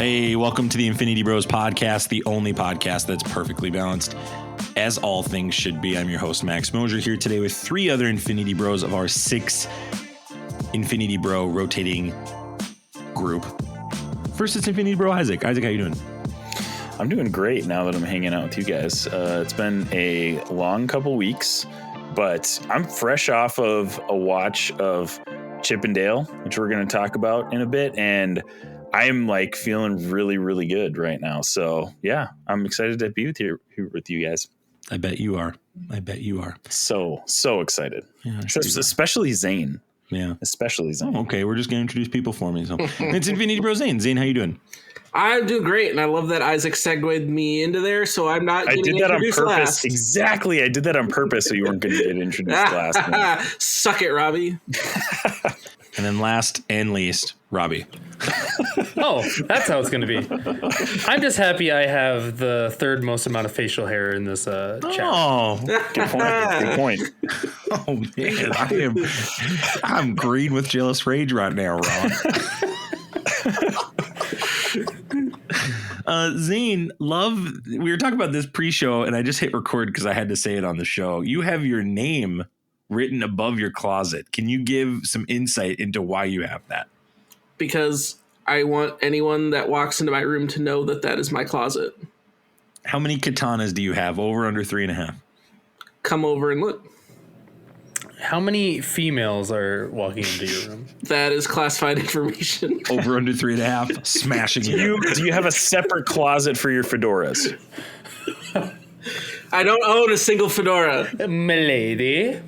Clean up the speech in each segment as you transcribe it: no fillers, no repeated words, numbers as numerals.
Hey, welcome to the Infinity Bros podcast, the only podcast that's perfectly balanced, as all things should be. I'm your host, Max Mosier, here today with three other Infinity Bros of our 6 Infinity Bro rotating group. First, it's Infinity Bro Isaac. Isaac, how you doing? I'm doing great now that I'm hanging out with you guys. It's been a long couple weeks, but I'm fresh off of a watch of Chip and Dale, which we're going to talk about in a bit, and I'm like feeling really, really good right now. So yeah, I'm excited to be here with you guys. I bet you are. So excited. Yeah, especially Zayne. Yeah. Especially Zayne. Oh, okay, we're just going to introduce people for me. So it's Infinity Bro Zayne. Zayne, how you doing? I'm doing great, and I love that Isaac segued me into there, so I'm not getting introduced last. I did that on purpose. Exactly. I did that on purpose so you weren't going to get introduced last. Suck it, Robbie. And then last and least, Robbie. Oh, that's how it's going to be. I'm just happy I have the third most amount of facial hair in this chat. Oh, good point. Oh, man. I'm green with jealous rage right now, Ron. Zayne, we were talking about this pre-show, and I just hit record because I had to say it on the show. You have your name written above your closet. Can you give some insight into why you have that? Because I want anyone that walks into my room to know that that is my closet. How many katanas do you have? Over, under 3.5? Come over and look. How many females are walking into your room? That is classified information. Over, under 3.5? Smashing Do you have a separate closet for your fedoras? I don't own a single fedora. Milady.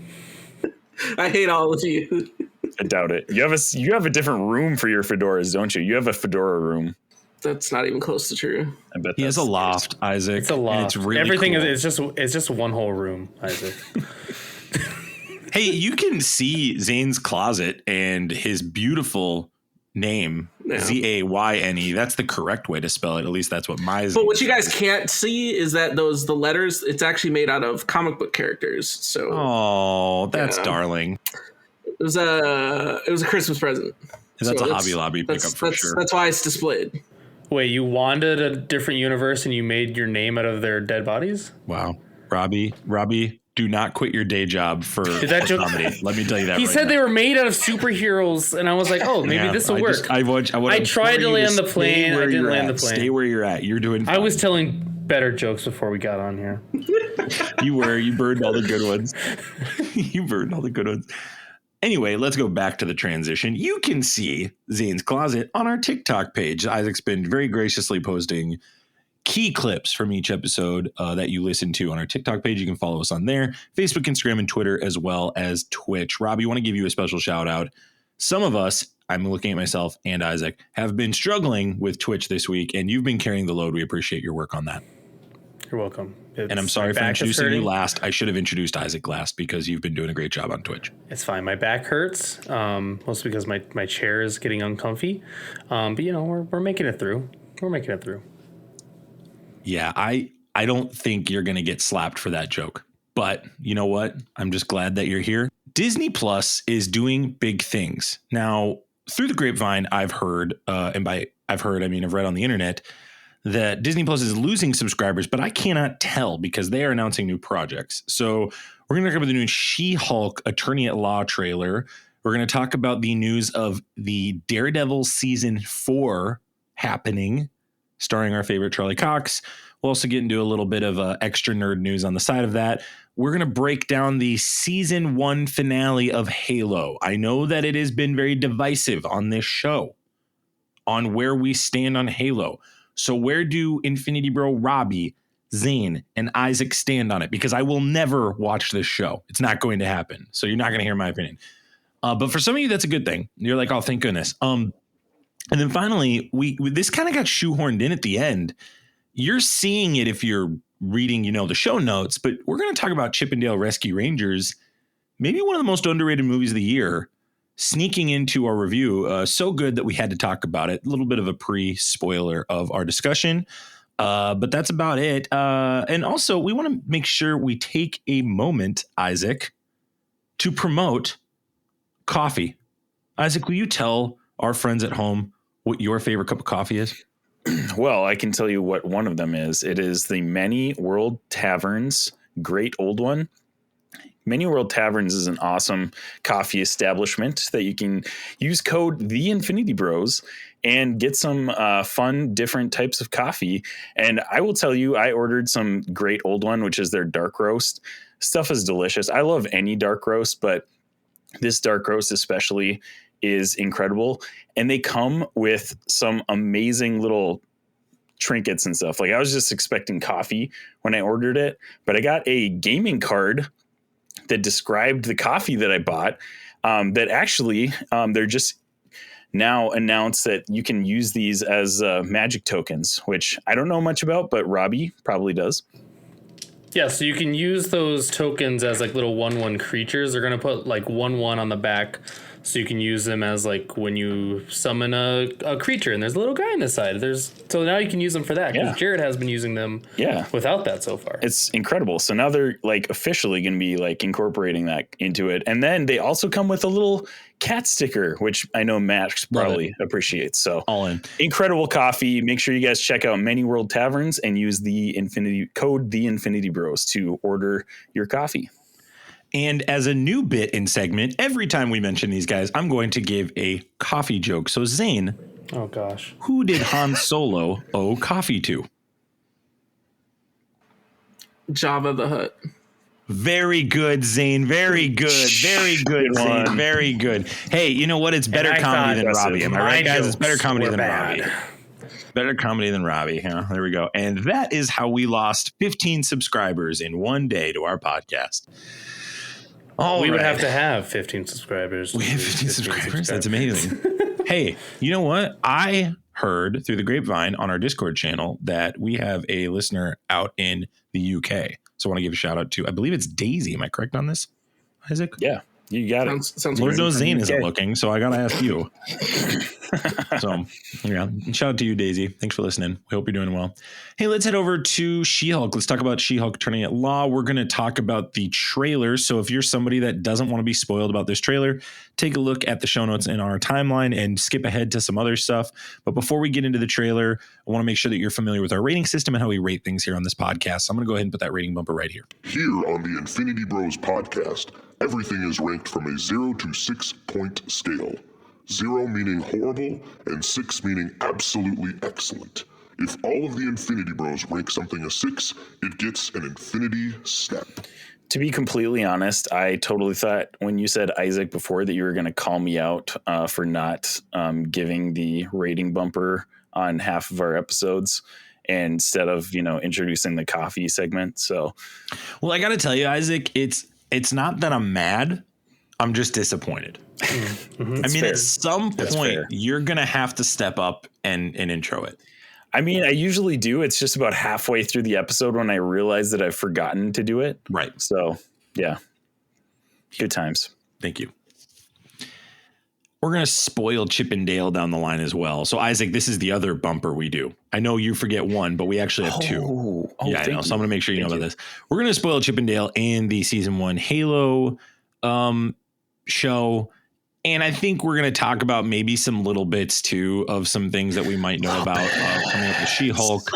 I hate all of you. I doubt it. You have a different room for your fedoras, don't you? You have a fedora room. That's not even close to true. I bet he has a loft, Isaac. It's a loft. It's really everything cool. is it's just one whole room, Isaac. Hey, you can see Zayne's closet and his beautiful name, Zayne. That's the correct way to spell it. At least that's what my. But what you guys can't see is that the letters. It's actually made out of comic book characters. So. Oh, that's darling. It was a Christmas present. That's a Hobby Lobby pickup for sure. That's why it's displayed. Wait, you wanted a different universe and you made your name out of their dead bodies? Wow, Robbie, do not quit your day job for comedy. Let me tell you that. He said they were made out of superheroes, and I was like, "Oh, maybe this will work." I tried to land the plane. I didn't land the plane. Stay where you're at. You're doing fine. I was telling better jokes before we got on here. You burned all the good ones. Anyway, let's go back to the transition. You can see Zayne's closet on our TikTok page. Isaac's been very graciously posting key clips from each episode that you listen to on our TikTok page. You can follow us on there, Facebook, Instagram, and Twitter, as well as Twitch. Robbie, I want to give you a special shout out. Some of us, I'm looking at myself and Isaac, have been struggling with Twitch this week, and you've been carrying the load. We appreciate your work on that. You're welcome. And I'm sorry for introducing you last. I should have introduced Isaac last because you've been doing a great job on Twitch. It's fine. My back hurts, mostly because my chair is getting uncomfy. But we're making it through. Yeah, I don't think you're going to get slapped for that joke. But you know what? I'm just glad that you're here. Disney Plus is doing big things. Now, through the grapevine, I've heard, and by I've heard, I mean I've read on the internet, that Disney Plus is losing subscribers, but I cannot tell because they are announcing new projects. So we're going to talk about the new She-Hulk Attorney at Law trailer. We're going to talk about the news of the Daredevil season 4 happening, starring our favorite Charlie Cox. We'll also get into a little bit of extra nerd news on the side of that. We're going to break down the season 1 finale of Halo. I know that it has been very divisive on this show on where we stand on Halo. So where do Infinity Bro Robbie, Zayne, and Isaac stand on it? Because I will never watch this show. It's not going to happen. So you're not going to hear my opinion. But for some of you, that's a good thing. You're like, oh, thank goodness. And then finally, we this kind of got shoehorned in at the end. You're seeing it if you're reading, the show notes. But we're going to talk about Chip and Dale Rescue Rangers, maybe one of the most underrated movies of the year, sneaking into our review. So good that we had to talk about it. A little bit of a pre-spoiler of our discussion. But that's about it. And also, we want to make sure we take a moment, Isaac, to promote coffee. Isaac, will you tell our friends at home what your favorite cup of coffee is? Well, I can tell you what one of them is. It is the Many World Taverns Great Old One. Many World Taverns is an awesome coffee establishment that you can use code The Infinity Bros and get some fun, different types of coffee. And I will tell you, I ordered some Great Old One, which is their dark roast. Stuff is delicious. I love any dark roast, but this dark roast especially is incredible. And they come with some amazing little trinkets and stuff. Like, I was just expecting coffee when I ordered it, but I got a gaming card that described the coffee that I bought. That actually, they're just now announced that you can use these as magic tokens, which I don't know much about, but Robbie probably does. Yeah, so you can use those tokens as like little 1/1 creatures. They're going to put like 1/1 on the back, so you can use them as like when you summon a creature, and there's a little guy on the side. So now you can use them for that, because Jared has been using them without that so far. It's incredible. So now they're like officially going to be like incorporating that into it. And then they also come with a little cat sticker, which I know Matt probably appreciates. So all in. Incredible coffee. Make sure you guys check out Many World Taverns and use the Infinity Bros to order your coffee. And as a new bit in segment, every time we mention these guys, I'm going to give a coffee joke. So Zane, oh gosh, who did Han Solo owe coffee to? Jabba the Hutt. Very good, Zane. Very good. Very good, Zane. Very good. Hey, you know what? It's better comedy than Robbie. Am I right, guys? It's better comedy than Robbie. Better comedy than Robbie. Yeah, there we go. And that is how we lost 15 subscribers in one day to our podcast. We would have to have 15 subscribers. We have 15 subscribers? That's amazing. Hey, you know what? I heard through the grapevine on our Discord channel that we have a listener out in the UK. So I want to give a shout out to, I believe it's Daisy. Am I correct on this, Isaac? Yeah, you got it. Sounds Lord knows Zane isn't looking, so I got to ask you. So, yeah, shout out to you, Daisy. Thanks for listening. We hope you're doing well. Hey, let's head over to She-Hulk. Let's talk about She-Hulk Attorney at Law. We're going to talk about the trailer. So if you're somebody that doesn't want to be spoiled about this trailer, take a look at the show notes in our timeline and skip ahead to some other stuff. But before we get into the trailer, I want to make sure that you're familiar with our rating system and how we rate things here on this podcast. So I'm going to go ahead and put that rating bumper right here. Here on the Infinity Bros podcast, everything is ranked from a 0 to 6 point scale. 0 meaning horrible, and 6 meaning absolutely excellent. If all of the Infinity Bros rank something a 6, it gets an Infinity Step. To be completely honest, I totally thought when you said Isaac before that you were going to call me out for not giving the rating bumper on half of our episodes instead of, introducing the coffee segment. So, well, I got to tell you, Isaac, it's not that I'm mad. I'm just disappointed. I mean, at some point, you're going to have to step up and intro it. I mean, I usually do. It's just about halfway through the episode when I realize that I've forgotten to do it. Right. So, yeah. Good times. Thank you. We're going to spoil Chip and Dale down the line as well. So, Isaac, this is the other bumper we do. I know you forget one, but we actually have two. Yeah, I know. So I'm going to make sure you know about this. We're going to spoil Chip and Dale in the season 1 Halo show. And I think we're going to talk about maybe some little bits too of some things that we might know about coming up with She-Hulk,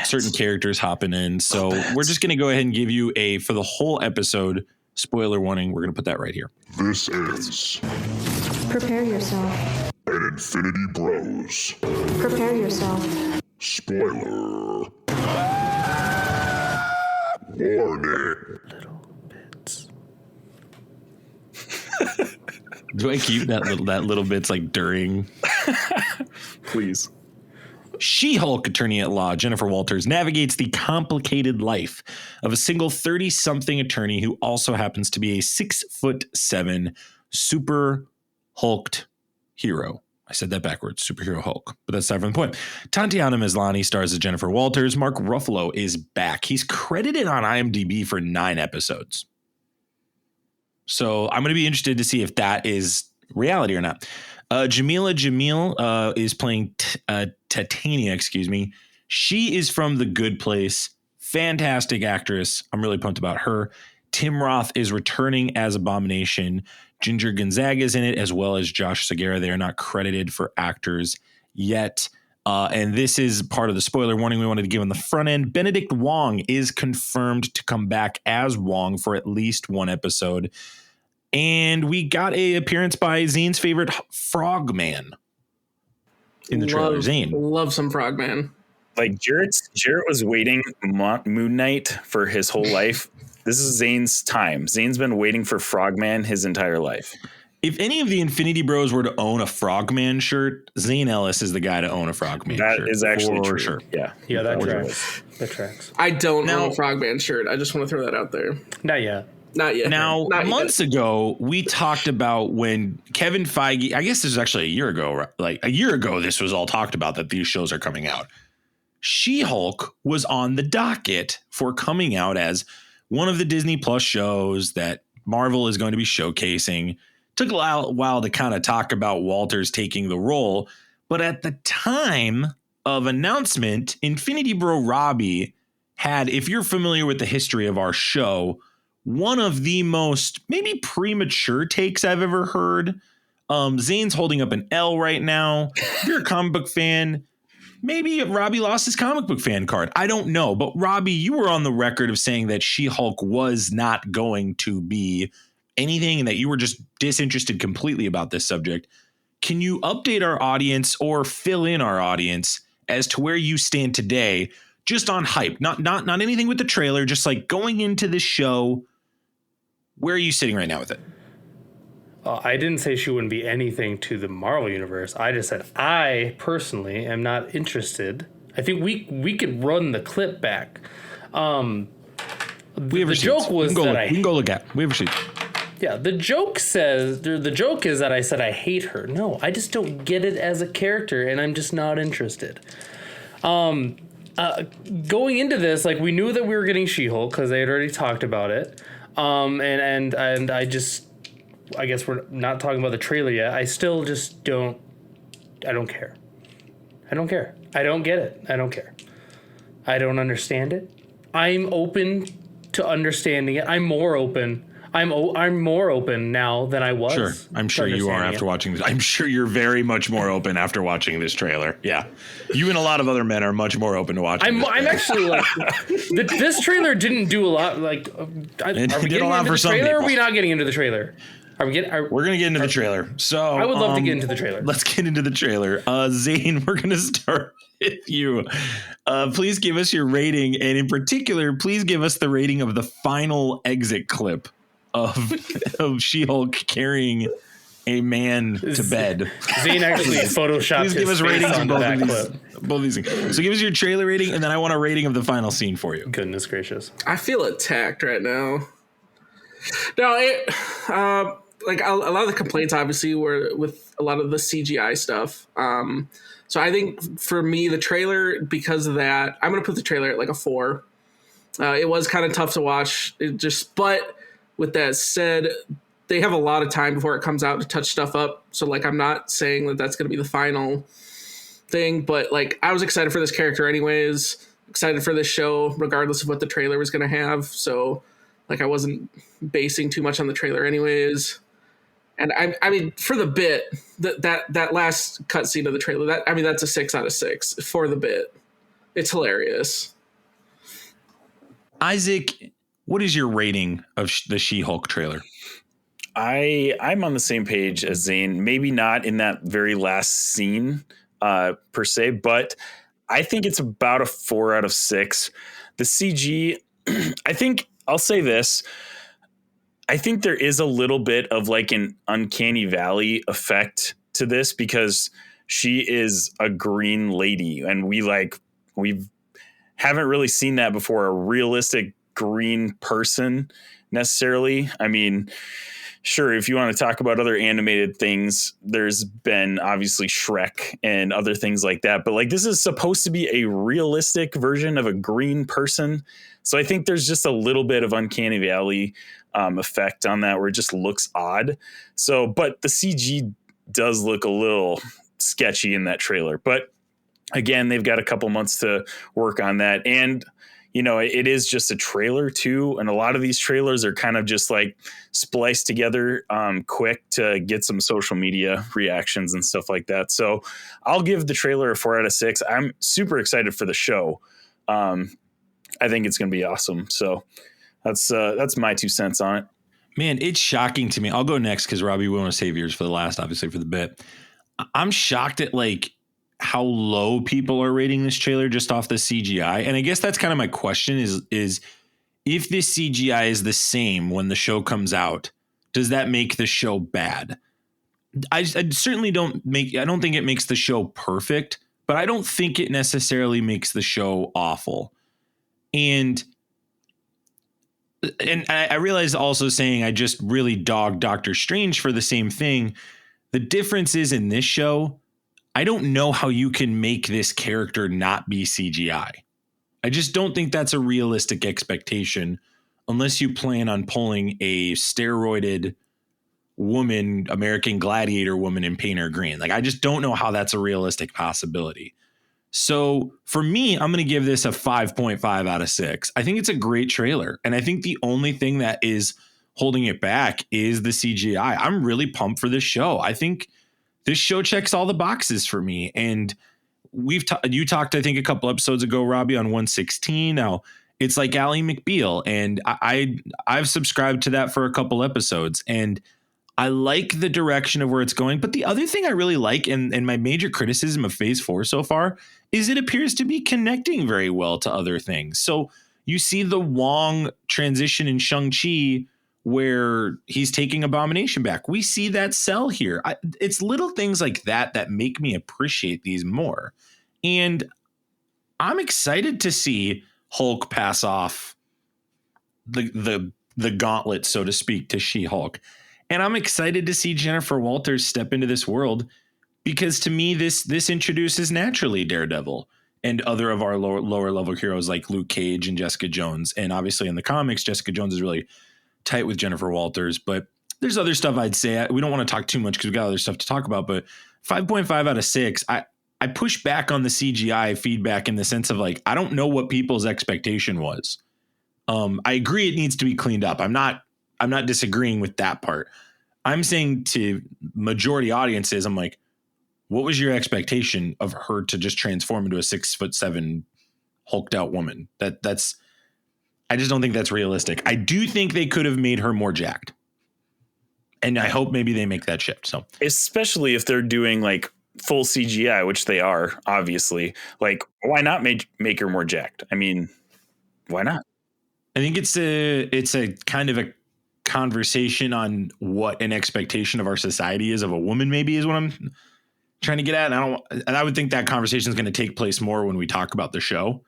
certain characters hopping in. So we're just going to go ahead and give you for the whole episode, spoiler warning. We're going to put that right here. This is Prepare yourself. an Infinity Bros. Prepare yourself. Spoiler. Warning. Little bits. Do I keep that little bits like during? Please. She-Hulk Attorney at Law Jennifer Walters navigates the complicated life of a single 30-something attorney who also happens to be a 6'7" super hulked hero. I said that backwards, superhero Hulk, but that's not from the point. Tatiana Maslany stars as Jennifer Walters. Mark Ruffalo is back. He's credited on IMDb for 9 episodes. So I'm going to be interested to see if that is reality or not. Jamila Jamil is playing Titania, She is from The Good Place. Fantastic actress. I'm really pumped about her. Tim Roth is returning as Abomination. Ginger Gonzaga is in it, as well as Josh Segarra. They are not credited for actors yet. And this is part of the spoiler warning we wanted to give on the front end. Benedict Wong is confirmed to come back as Wong for at least one episode. And we got a appearance by Zayne's favorite Frogman in the trailer. Zayne. Love some Frogman. Like Jarrett was waiting Moon Knight for his whole life. This is Zayne's time. Zayne's been waiting for Frogman his entire life. If any of the Infinity Bros were to own a Frogman shirt, Zayne Ellis is the guy to own a Frogman shirt. That is actually true. Sure. Yeah. Yeah, that tracks. That tracks. I don't own a Frogman shirt. I just want to throw that out there. Not yet. Not yet. Now, Not months ago, we talked about when Kevin Feige, I guess this was actually a year ago, like a year ago, this was all talked about that these shows are coming out. She-Hulk was on the docket for coming out as one of the Disney Plus shows that Marvel is going to be showcasing. Took a while to kind of talk about Walters taking the role, but at the time of announcement, Infinity Bro Robbie had, if you're familiar with the history of our show, one of the most maybe premature takes I've ever heard. Zayne's holding up an L right now. If you're a comic book fan, maybe Robbie lost his comic book fan card. I don't know. But Robbie, you were on the record of saying that She-Hulk was not going to be anything and that you were just disinterested completely about this subject. Can you update our audience or fill in our audience as to where you stand today, just on hype, not anything with the trailer, just like going into this show? Where are you sitting right now with it? I didn't say she wouldn't be anything to the Marvel universe. I just said I personally am not interested. I think we could run the clip back. We have the receipts. joke was we can go look at. We have receipts. Yeah, the joke is that I said I hate her. No, I just don't get it as a character, and I'm just not interested. Going into this, like, we knew that we were getting She-Hulk because they had already talked about it. And I guess we're not talking about the trailer yet. I still just don't care. I don't care. I don't get it. I don't care. I don't understand it. I'm open to understanding it. I'm more open. I'm more open now than I was. Sure. I'm sure you are after watching this. I'm sure you're very much more open after watching this trailer. Yeah. You and a lot of other men are much more open to watching I'm actually like, this trailer didn't do a lot. Like, are we getting into the trailer or are we not getting into the trailer? We're going to get into the trailer. So I would love to get into the trailer. Let's get into the trailer. Zayne, we're going to start with you. Please give us your rating. And in particular, please give us the rating of the final exit clip of She-Hulk carrying a man to bed. Zayne actually photoshopped. Please give us ratings on both of these things. So give us your trailer rating, and then I want a rating of the final scene for you. Goodness gracious! I feel attacked right now. No, like a lot of the complaints obviously were with a lot of the CGI stuff. So I think for me, the trailer, because of that, I'm going to put the trailer at like a 4. It was kind of tough to watch. But with that said, they have a lot of time before it comes out to touch stuff up. So like, I'm not saying that that's going to be the final thing, but like, I was excited for this character anyways, excited for this show, regardless of what the trailer was going to have. So like, I wasn't basing too much on the trailer anyways. And I mean, for the bit, that last cutscene of the trailer, that's a 6 out of 6 for the bit. It's hilarious. Isaac, what is your rating of the She-Hulk trailer? I'm on the same page as Zayne. Maybe not in that very last scene per se, but I think it's about a 4 out of 6. The CG, I think I'll say this. I think there is a little bit of like an uncanny valley effect to this because she is a green lady and we haven't really seen that before, a realistic green person necessarily. I mean, sure, if you want to talk about other animated things, there's been obviously Shrek and other things like that. But like, this is supposed to be a realistic version of a green person. So I think there's just a little bit of uncanny valley effect on that where it just looks odd. So, but the CG does look a little sketchy in that trailer. But again, they've got a couple months to work on that. And it is just a trailer too. And a lot of these trailers are kind of just like spliced together quick to get some social media reactions and stuff like that. So I'll give the trailer a 4 out of 6. I'm super excited for the show. I think it's going to be awesome. So that's my 2 cents on it. Man, it's shocking to me. I'll go next because Robbie, we want to save yours for the last, obviously, for the bit. I'm shocked at like how low people are rating this trailer just off the CGI. And I guess that's kind of my question is if this CGI is the same when the show comes out, does that make the show bad? I certainly don't think it makes the show perfect, but I don't think it necessarily makes the show awful. And I realize also saying I just really dogged Doctor Strange for the same thing. The difference is in this show, I don't know how you can make this character not be CGI. I just don't think that's a realistic expectation unless you plan on pulling a steroided woman, American Gladiator woman in paint or green. Like, I just don't know how that's a realistic possibility. So for me, I'm going to give this a 5.5 out of 6. I think it's a great trailer. And I think the only thing that is holding it back is the CGI. I'm really pumped for this show. I think this show checks all the boxes for me. And you talked, I think, a couple episodes ago, Robbie, on 116. Now it's like Ally McBeal. And I've subscribed to that for a couple episodes. And I like the direction of where it's going. But the other thing I really like, and my major criticism of Phase 4 so far, is it appears to be connecting very well to other things. So you see the Wong transition in Shang Chi where he's taking Abomination back. We see that cell here. It's little things like that that make me appreciate these more. And I'm excited to see Hulk pass off the gauntlet, so to speak, to She-Hulk. And I'm excited to see Jennifer Walters step into this world because to me, this introduces naturally Daredevil and other of our lower level heroes like Luke Cage and Jessica Jones. And obviously in the comics, Jessica Jones is really tight with Jennifer Walters. But there's other stuff I'd say. We don't want to talk too much because we got other stuff to talk about. But 5.5 out of 6, I push back on the CGI feedback in the sense of like, I don't know what people's expectation was. I agree it needs to be cleaned up. I'm not disagreeing with that part. I'm saying to majority audiences, I'm like, what was your expectation of her to just transform into a 6'7" hulked out woman? I just don't think that's realistic. I do think they could have made her more jacked. And I hope maybe they make that shift. So especially if they're doing like full CGI, which they are, obviously, like, why not make her more jacked? I mean, why not? I think it's a kind of a conversation on what an expectation of our society is of a woman, maybe, is what I'm trying to get at. And I would think that conversation is going to take place more when we talk about the show.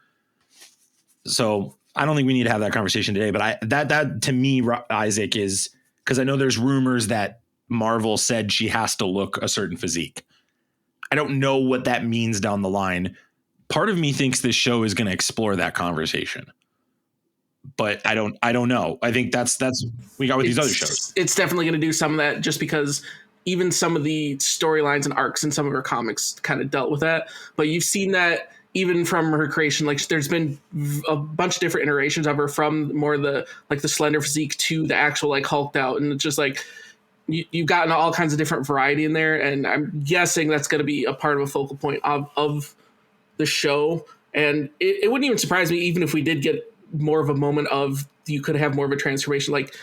So I don't think we need to have that conversation today, but that to me, Isaac, is because I know there's rumors that Marvel said she has to look a certain physique. I don't know what that means down the line. Part of me thinks this show is going to explore that conversation. But I don't know. I think that's we got with these other shows. It's definitely going to do some of that just because even some of the storylines and arcs in some of her comics kind of dealt with that. But you've seen that even from her creation. Like, there's been a bunch of different iterations of her from more the slender physique to the actual like hulked out. And it's just like you've gotten all kinds of different variety in there. And I'm guessing that's going to be a part of a focal point of the show. And it wouldn't even surprise me even if we did get more of a moment of you could have more of a transformation, like,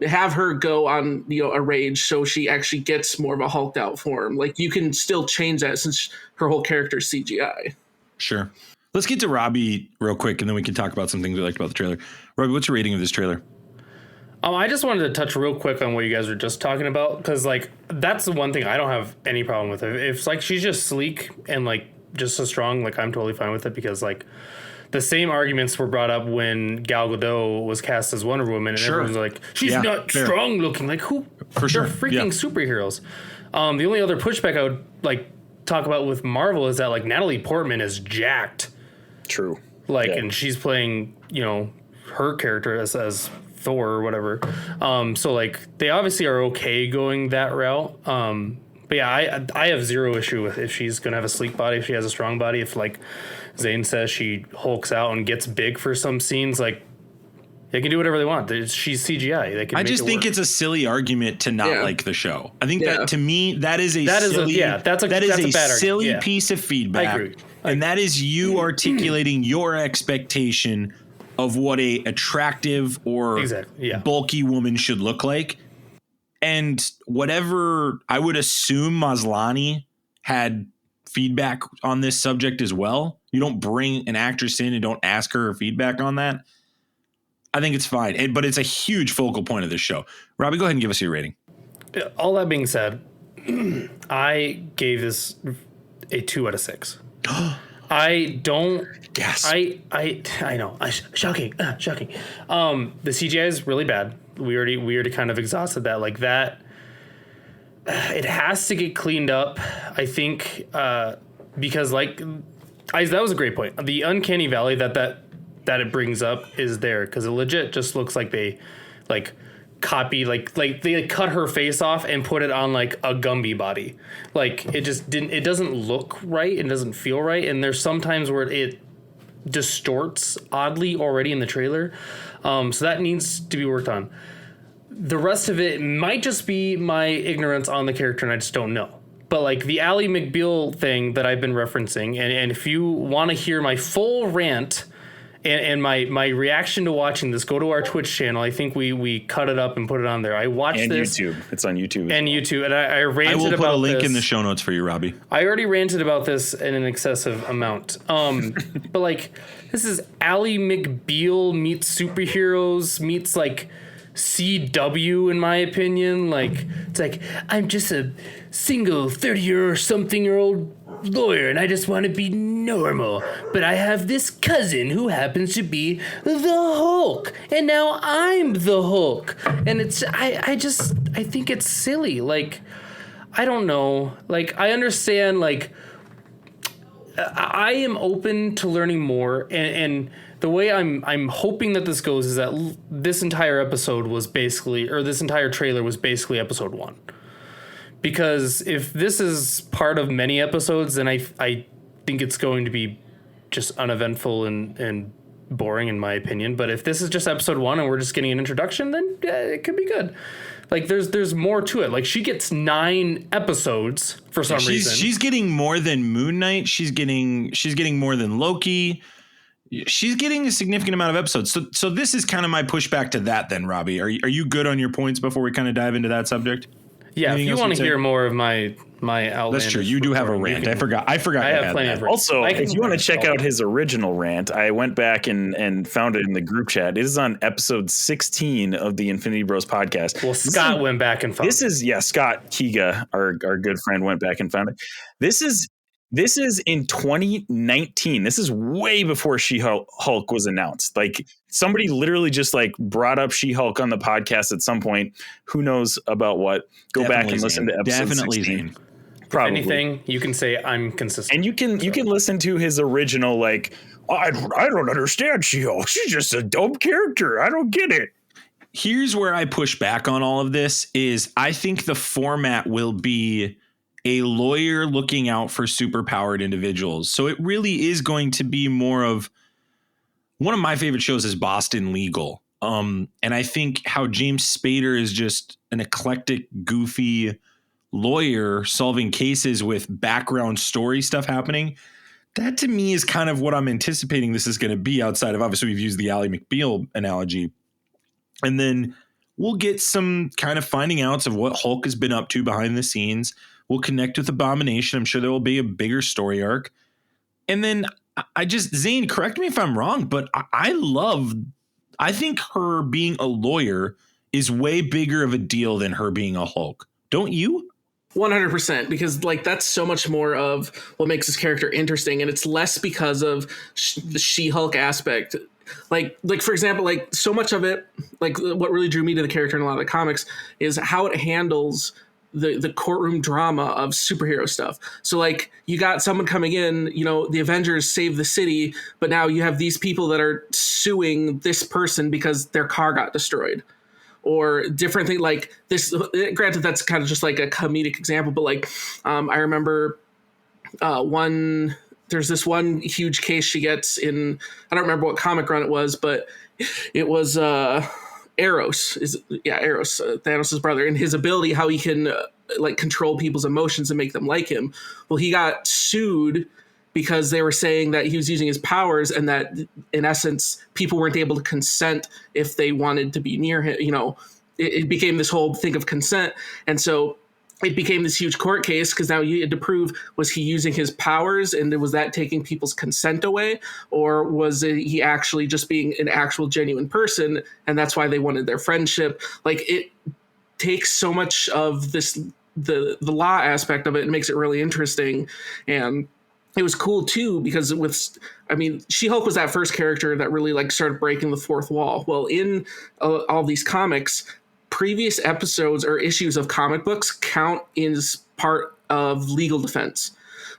have her go on, a rage so she actually gets more of a hulked out form. Like, you can still change that since her whole character is CGI. Sure. Let's get to Robbie real quick and then we can talk about some things we liked about the trailer. Robbie, what's your rating of this trailer? I just wanted to touch real quick on what you guys were just talking about, because like that's the one thing I don't have any problem with. If like she's just sleek and like just so strong, like I'm totally fine with it, because like the same arguments were brought up when Gal Gadot was cast as Wonder Woman, and everyone's like, she's not strong looking. Like, who? For sure. They're freaking superheroes. The only other pushback I would like talk about with Marvel is that like Natalie Portman is jacked. True. Like, and she's playing, her character as Thor or whatever. So like they obviously are okay going that route. But yeah, I have zero issue with if she's gonna have a sleek body, if she has a strong body, if like Zayne says she hulks out and gets big for some scenes, like they can do whatever they want. She's CGI. They can. I just think it's a silly argument to not like the show. I think that to me that is a silly piece of feedback. I agree. And that is you articulating your expectation of what a attractive or bulky woman should look like. And whatever, I would assume Maslany had feedback on this subject as well. You don't bring an actress in and don't ask her feedback on that. I think it's fine. But it's a huge focal point of this show. Robbie, go ahead and give us your rating. All that being said, I gave this a 2 out of 6. I don't. Yes. I know. Shocking. Shocking. The CGI is really bad. We already kind of exhausted that. Like that. It has to get cleaned up. I think because that was a great point. The uncanny valley that it brings up is there because it legit just looks like they copy like they cut her face off and put it on like a Gumby body. Like it doesn't look right and doesn't feel right, and there's sometimes where it distorts oddly already in the trailer, so that needs to be worked on. The rest of it might just be my ignorance on the character and I just don't know. But like the Ally McBeal thing that I've been referencing, and if you want to hear my full rant and my reaction to watching this, go to our Twitch channel. I think we cut it up and put it on there. I watched this. And YouTube. It's on YouTube. And YouTube. And I ranted about this. I will put a link in the show notes for you, Robbie. I already ranted about this in an excessive amount. But like, this is Ally McBeal meets superheroes meets like CW, in my opinion. Like, it's like, I'm just a single 30-something-year-old lawyer and I just want to be normal, but I have this cousin who happens to be the Hulk and now I'm the Hulk, and it's I think it's silly. Like, I don't know, like I understand, like I am open to learning more, and the way I'm hoping that this goes is that this entire episode was basically, or this entire trailer was basically episode 1. Because if this is part of many episodes, then I think it's going to be just uneventful and boring, in my opinion. But if this is just episode 1 and we're just getting an introduction, then it could be good. Like there's more to it. Like she gets 9 episodes for some reason. She's getting more than Moon Knight. She's getting more than Loki. She's getting a significant amount of episodes. So this is kind of my pushback to that. Then, Robbie, are you good on your points before we kind of dive into that subject? Yeah, if you want to hear more of my outlandish, that's true. You do have a rant. I forgot. I have plenty of rants. Also, if you want to check out his original rant, I went back and found it in the group chat. It is on episode 16 of the Infinity Bros podcast. Well, Scott went back and found it. Scott Kiga, our good friend, went back and found it. This is in 2019. This is way before She-Hulk was announced. Like somebody literally just like brought up She-Hulk on the podcast at some point. Who knows about what? Go back and listen to episode 16. Probably. If anything, you can say I'm consistent. And you can listen to his original, like, I don't understand She-Hulk. She's just a dumb character. I don't get it. Here's where I push back on all of this is I think the format will be a lawyer looking out for superpowered individuals. So it really is going to be more of, one of my favorite shows is Boston Legal. And I think how James Spader is just an eclectic, goofy lawyer solving cases with background story stuff happening. That to me is kind of what I'm anticipating this is going to be, outside of, obviously we've used the Ally McBeal analogy. And then we'll get some kind of finding outs of what Hulk has been up to behind the scenes. We'll connect with Abomination. I'm sure there will be a bigger story arc. And then Zayne, correct me if I'm wrong, but I think her being a lawyer is way bigger of a deal than her being a Hulk. Don't you? 100%, because like that's so much more of what makes this character interesting, and it's less because of the She-Hulk aspect. Like for example, like so much of it, like what really drew me to the character in a lot of the comics is how it handles the courtroom drama of superhero stuff. So like you got someone coming in, the Avengers save the city, but now you have these people that are suing this person because their car got destroyed. or different thing like this. Granted, that's kind of just like a comedic example, but like I remember there's this one huge case she gets in, I don't remember what comic run it was, but it was Eros, Thanos' brother, and his ability, how he can like control people's emotions and make them like him. Well, he got sued because they were saying that he was using his powers and that in essence people weren't able to consent if they wanted to be near him. It became this whole thing of consent, and so it became this huge court case because now you had to prove, was he using his powers and was that taking people's consent away, or was he actually just being an actual genuine person, and that's why they wanted their friendship. Like, it takes so much of this the law aspect of it and makes it really interesting. And it was cool too because She-Hulk was that first character that really like started breaking the fourth wall. Well, in all these comics, previous episodes or issues of comic books count as part of legal defense.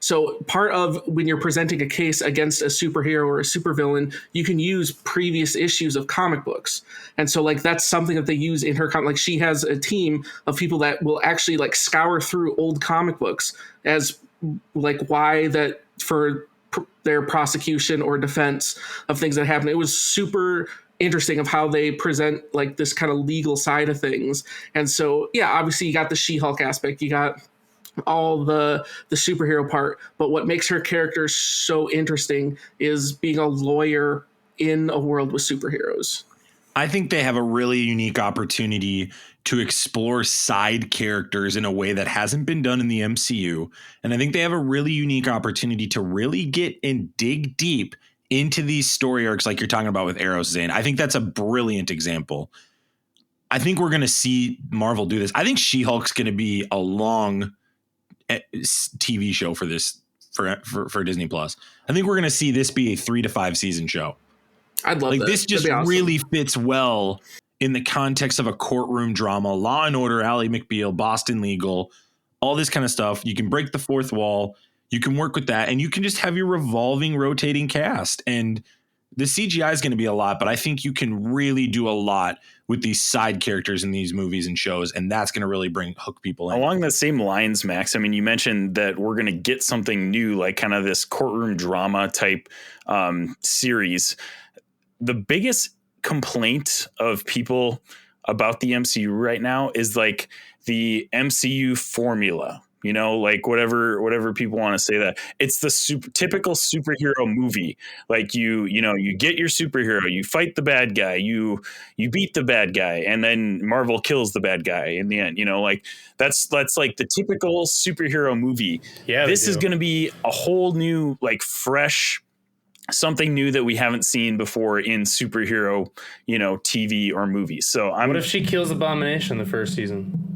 So part of when you're presenting a case against a superhero or a supervillain, you can use previous issues of comic books. And so like that's something that they use in her comic. Like she has a team of people that will actually like scour through old comic books as like why that for their prosecution or defense of things that happen. It was super interesting of how they present like this kind of legal side of things. And so, yeah, obviously you got the She-Hulk aspect, you got all the superhero part, but what makes her character so interesting is being a lawyer in a world with superheroes. I think they have a really unique opportunity to explore side characters in a way that hasn't been done in the MCU. And I think they have a really unique opportunity to really get and dig deep into these story arcs like you're talking about with Arrow, Zayne. I think that's a brilliant example. I think we're going to see Marvel do this. I think She-Hulk's going to be a long TV show for this, for Disney Plus. I think we're going to see this be a 3 to 5 season show. I'd love like that. This just awesome. really fits well in the context of a courtroom drama, Law and Order, Ally McBeal, Boston Legal, all this kind of stuff. You can break the fourth wall. You can work with that, and you can just have your revolving, rotating cast. And the CGI is going to be a lot, but I think you can really do a lot with these side characters in these movies and shows, and that's going to really hook people in. Along the same lines, Max, I mean, you mentioned that we're going to get something new, like kind of this courtroom drama type series. The biggest complaint of people about the MCU right now is like the MCU formula. Like whatever people want to say, that it's the typical superhero movie. Like you get your superhero, you fight the bad guy, you beat the bad guy, and then Marvel kills the bad guy in the end. Like that's like the typical superhero movie. Yeah, this is going to be a whole new, like, fresh, something new that we haven't seen before in superhero, TV or movies. So what if she kills Abomination the first season?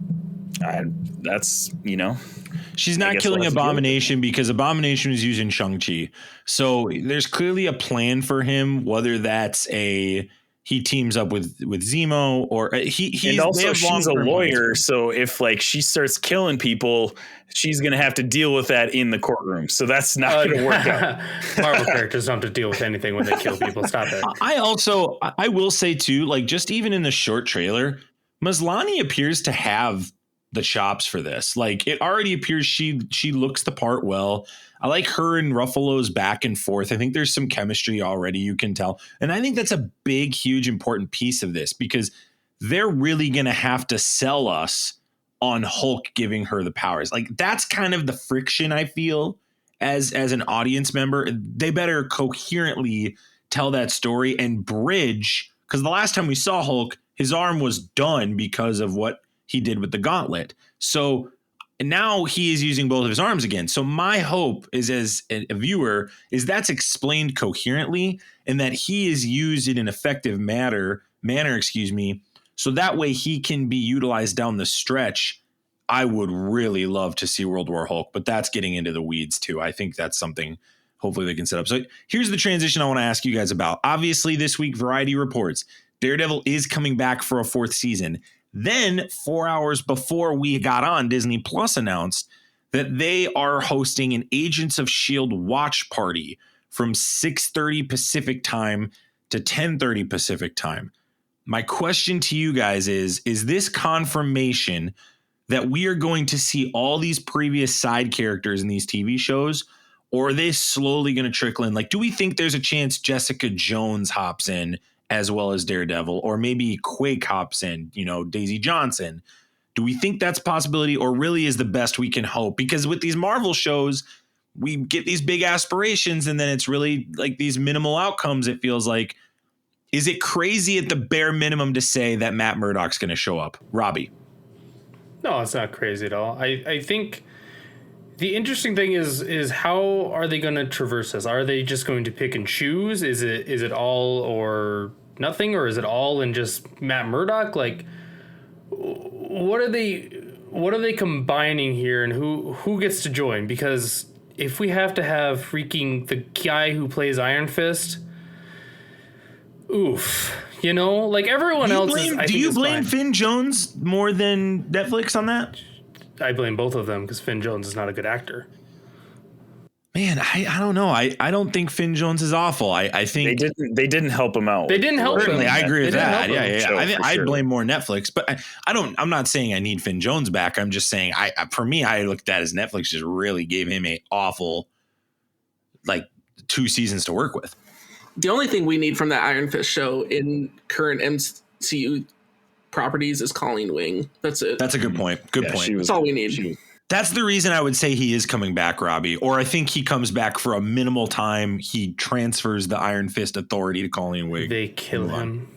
She's not killing Abomination because Abomination was using Shang Chi. So there's clearly a plan for him, whether that's he teams up with Zemo or he's. And also she's a lawyer. Plans. So if like she starts killing people, she's going to have to deal with that in the courtroom. So that's not going to work out. Marvel characters don't have to deal with anything when they kill people. Stop it. I will say too, like just even in the short trailer, Maslany appears to have the chops for this. Like it already appears she looks the part well. I like her and Ruffalo's back and forth. I think there's some chemistry already, you can tell. And I think that's a big, huge, important piece of this because they're really going to have to sell us on Hulk giving her the powers. Like that's kind of the friction I feel as an audience member. They better coherently tell that story and bridge, because the last time we saw Hulk, his arm was done because of what he did with the Gauntlet. So now he is using both of his arms again. So my hope is, as a viewer, is that's explained coherently and that he is used in an effective manner, so that way he can be utilized down the stretch. I would really love to see World War Hulk, but that's getting into the weeds too. I think that's something hopefully they can set up. So here's the transition I want to ask you guys about. Obviously this week, Variety reports Daredevil is coming back for a 4th season. Then 4 hours before we got on, Disney Plus announced that they are hosting an Agents of S.H.I.E.L.D. watch party from 6:30 Pacific time to 10:30 Pacific time. My question to you guys is this confirmation that we are going to see all these previous side characters in these TV shows, or are they slowly going to trickle in? Like, do we think there's a chance Jessica Jones hops in as well as Daredevil, or maybe Quake hops in, Daisy Johnson? Do we think that's a possibility, or really is the best we can hope? Because with these Marvel shows, we get these big aspirations and then it's really like these minimal outcomes, it feels like. Is it crazy at the bare minimum to say that Matt Murdock's going to show up? Robbie? No, it's not crazy at all. I think the interesting thing is how are they going to traverse this? Are they just going to pick and choose? Is it all or nothing, or is it all in just Matt Murdock? Like, what are they combining here, and who gets to join? Because if we have to have freaking the guy who plays Iron Fist, oof. Like everyone else do you blame Finn Jones more than Netflix on that? I blame both of them because Finn Jones is not a good actor. Man, I don't know. I don't think Finn Jones is awful. I think they didn't help him out. They didn't help him. Certainly, I agree with that. Yeah. I think I'd blame more Netflix, but I'm not saying I need Finn Jones back. I'm just saying for me, I looked at it as Netflix just really gave him a awful, 2 seasons to work with. The only thing we need from that Iron Fist show in current MCU properties is Colleen Wing. That's it. That's a good point. Good point. That's all we need. That's the reason I would say he is coming back, Robbie. Or I think he comes back for a minimal time. He transfers the Iron Fist authority to Colleen Wing. They kill him.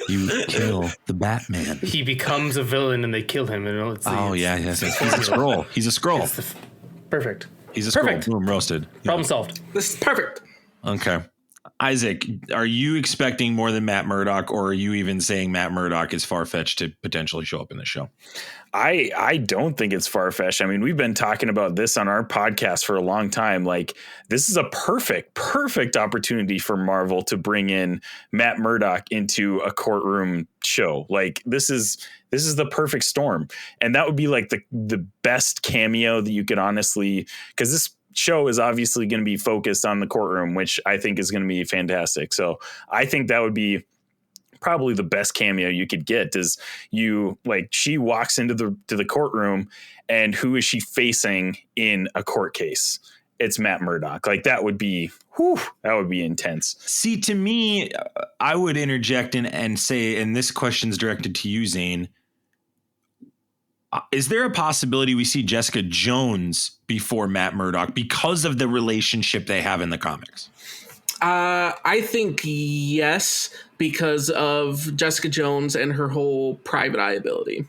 You kill the Batman. He becomes a villain and they kill him. Yes. He's a Skrull. He's a Skrull. Perfect. He's a Skrull. Boom, roasted. Problem solved. This is perfect. Okay. Isaac, are you expecting more than Matt Murdock, or are you even saying Matt Murdock is far-fetched to potentially show up in the show? I don't think it's far-fetched. I mean, we've been talking about this on our podcast for a long time. Like, this is a perfect opportunity for Marvel to bring in Matt Murdock into a courtroom show. Like, this is the perfect storm. And that would be like the best cameo that you could honestly, because this show is obviously going to be focused on the courtroom, which I think is going to be fantastic. So I think that would be probably the best cameo you could get. Is she walks into the courtroom, and who is she facing in a court case? It's Matt Murdock. Like, that would be intense. See, to me, I would interject and say, and this question's directed to you, Zayne. Is there a possibility we see Jessica Jones before Matt Murdock because of the relationship they have in the comics? I think yes, because of Jessica Jones and her whole private eye ability.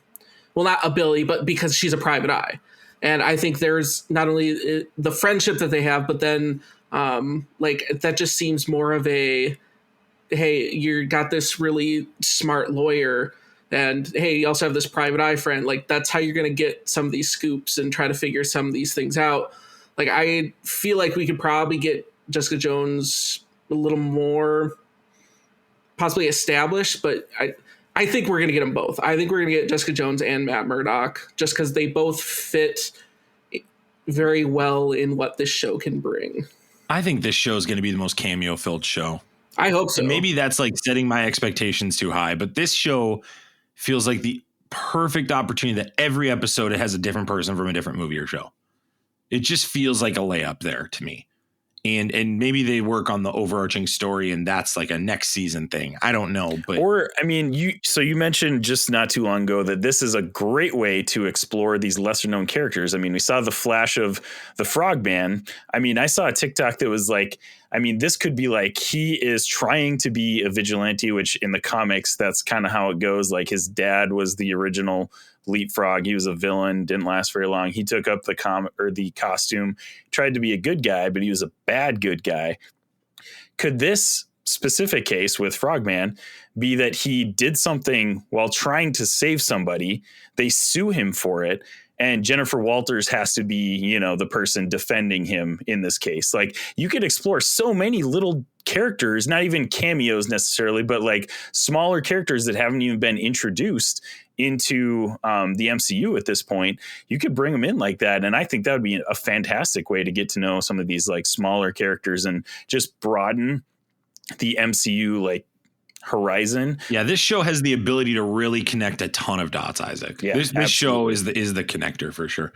Well, not ability, but because she's a private eye. And I think there's not only the friendship that they have, but then that just seems more of a, hey, you got this really smart lawyer, and hey, you also have this private eye friend. Like, that's how you're going to get some of these scoops and try to figure some of these things out. Like, I feel like we could probably get Jessica Jones a little more possibly established, but I think we're going to get them both. I think we're going to get Jessica Jones and Matt Murdock just because they both fit very well in what this show can bring. I think this show is going to be the most cameo-filled show. I hope so. And maybe that's like setting my expectations too high, but this show feels like the perfect opportunity that every episode it has a different person from a different movie or show. It just feels like a layup there to me. And maybe they work on the overarching story and that's like a next season thing. I don't know. But you mentioned just not too long ago that this is a great way to explore these lesser known characters. I mean, we saw the flash of the Frogman. I mean, I saw a TikTok that was like, I mean, this could be like he is trying to be a vigilante, which in the comics, that's kind of how it goes. Like, his dad was the original Leapfrog. He was a villain, didn't last very long. He took up the costume, tried to be a good guy, but he was a bad good guy. Could this specific case with Frogman be that he did something while trying to save somebody? They sue him for it. And Jennifer Walters has to be, the person defending him in this case. Like, you could explore so many little characters, not even cameos necessarily, but like smaller characters that haven't even been introduced into the MCU at this point. You could bring them in like that. And I think that would be a fantastic way to get to know some of these like smaller characters and just broaden the MCU like horizon. Yeah, this show has the ability to really connect a ton of dots, Isaac. Yeah, This show is the connector for sure.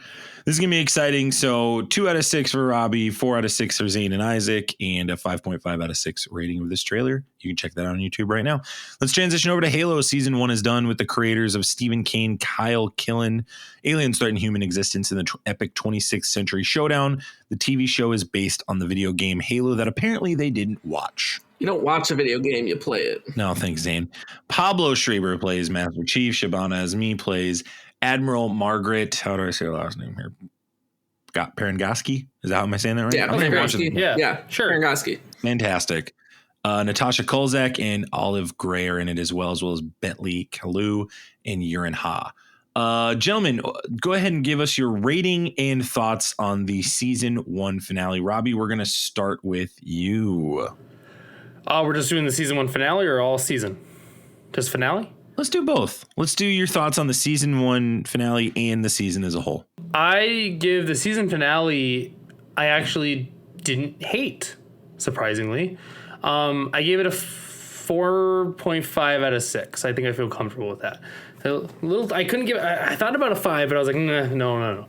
This is gonna be exciting. So 2 out of 6 for Robbie, 4 out of 6 for Zayne and Isaac, and a 5.5 out of 6 rating of this trailer. You can check that out on YouTube right now. Let's transition over to Halo. Season 1 is done with the creators of Stephen Kane, Kyle Killen. Aliens threaten human existence in the epic 26th century showdown. The TV show is based on the video game Halo that apparently they didn't watch. You don't watch a video game, you play it. No, thanks, Zane. Pablo Schreiber plays Master Chief. Shabana Azmi plays Admiral Margaret. How do I say her last name here? Parangoski? Is that how am I saying that right? Yeah, Parangoski. Yeah, sure. Parangoski. Fantastic. Natasha Kolzak and Olive Gray are in it as well as Bentley Kalu and Yurin Ha. Gentlemen, go ahead and give us your rating and thoughts on the season 1 finale. Robbie, we're going to start with you. We're just doing the season 1 finale or all season? Just finale? Let's do both. Let's do your thoughts on the season 1 finale and the season as a whole. I give the season finale, I actually didn't hate, surprisingly. I gave it a 4.5 out of 6. I think I feel comfortable with that. I couldn't give. I thought about a 5, but I was like, no.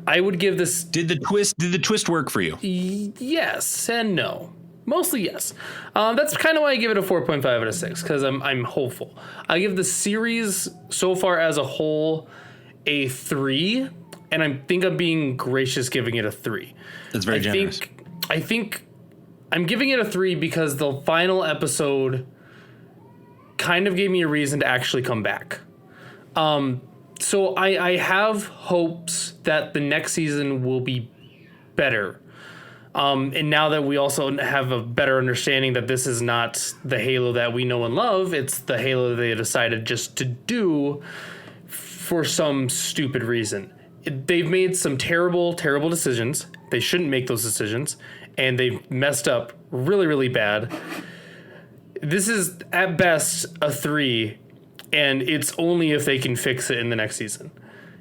I would give this. Did the twist work for you? Yes and no. Mostly yes. That's kind of why I give it a 4.5 out of 6 because I'm hopeful. I give the series so far as a whole a 3, and I think I'm being gracious giving it a 3. That's very generous. I think I'm giving it a 3 because the final episode kind of gave me a reason to actually come back. So I have hopes that the next season will be better. And now that we also have a better understanding that this is not the Halo that we know and love, it's the Halo they decided just to do for some stupid reason. They've made some terrible, terrible decisions. They shouldn't make those decisions, and they've messed up really, really bad. This is at best a 3, and it's only if they can fix it in the next season.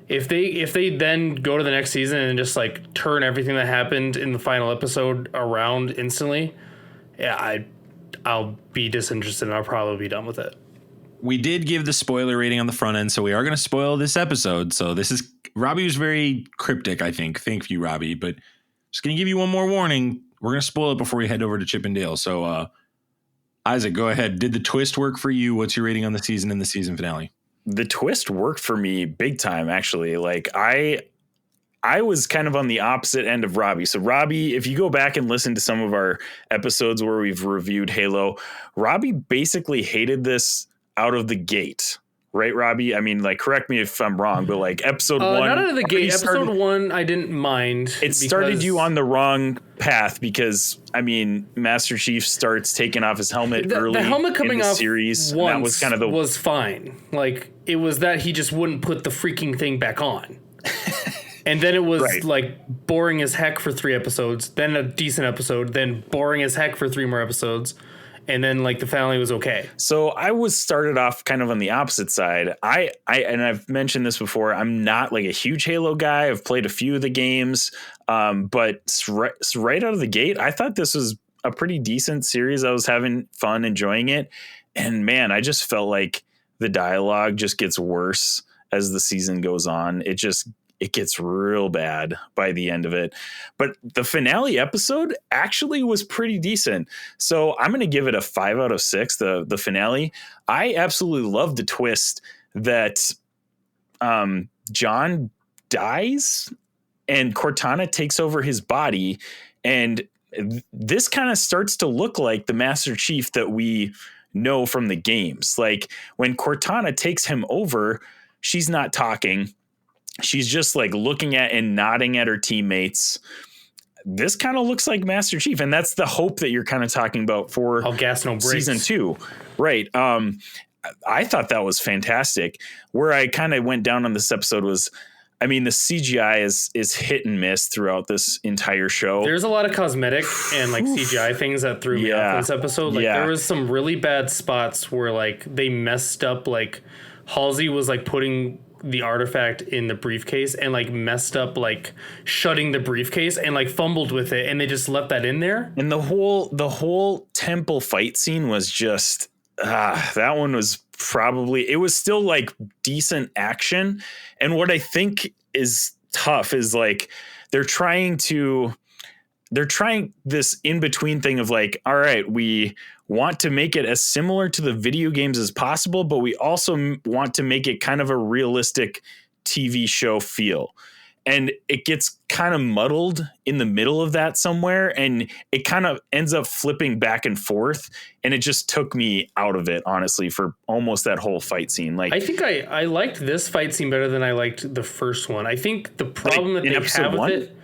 If they then go to the next season and just like turn everything that happened in the final episode around instantly, yeah, I'll be disinterested and I'll probably be done with it. We did give the spoiler rating on the front end, so we are going to spoil this episode. So this is Robbie was very cryptic, I think. Thank you, Robbie. But just going to give you one more warning. We're going to spoil it before we head over to Chippendale. So Isaac, go ahead. Did the twist work for you? What's your rating on the season and the season finale? The twist worked for me big time, actually. Like I was kind of on the opposite end of Robbie. So Robbie, if you go back and listen to some of our episodes where we've reviewed Halo, Robbie basically hated this out of the gate. Right, Robbie? I mean, like, correct me if I'm wrong, but like episode 1. Not out of the gate. Episode 1, I didn't mind. It started you on the wrong path because, I mean, Master Chief starts taking off his helmet early. The helmet coming in the off series. Once that was kind of was fine. Like, it was that he just wouldn't put the freaking thing back on. And then it was like boring as heck for 3 episodes, then a decent episode, then boring as heck for 3 more episodes. And then like the finale was okay. So I was started off kind of on the opposite side. I and I've mentioned this before. I'm not like a huge Halo guy. I've played a few of the games, but right out of the gate, I thought this was a pretty decent series. I was having fun enjoying it, and man, I just felt like the dialogue just gets worse as the season goes on. It gets real bad by the end of it. But the finale episode actually was pretty decent. So I'm going to give it a 5 out of 6, the finale. I absolutely love the twist that John dies and Cortana takes over his body. And this kind of starts to look like the Master Chief that we know from the games. Like when Cortana takes him over, she's not talking. She's just like looking at and nodding at her teammates. This kind of looks like Master Chief. And that's the hope that you're kind of talking about for all gas, no brakes. Season 2. Right. I thought that was fantastic. Where I kind of went down on this episode was, I mean, the CGI is hit and miss throughout this entire show. There's a lot of cosmetic and like CGI things that threw me off this episode. Like there was some really bad spots where like they messed up. Like Halsey was like putting the artifact in the briefcase and like messed up like shutting the briefcase and like fumbled with it, and they just left that in there. And the whole temple fight scene was just that one was probably, it was still like decent action. And what I think is tough is like they're trying this in between thing of like, all right, we want to make it as similar to the video games as possible, but we also want to make it kind of a realistic TV show feel. And it gets kind of muddled in the middle of that somewhere, and it kind of ends up flipping back and forth. And it just took me out of it, honestly, for almost that whole fight scene. Like, I think I liked this fight scene better than I liked the first one. I think the problem that they have with it,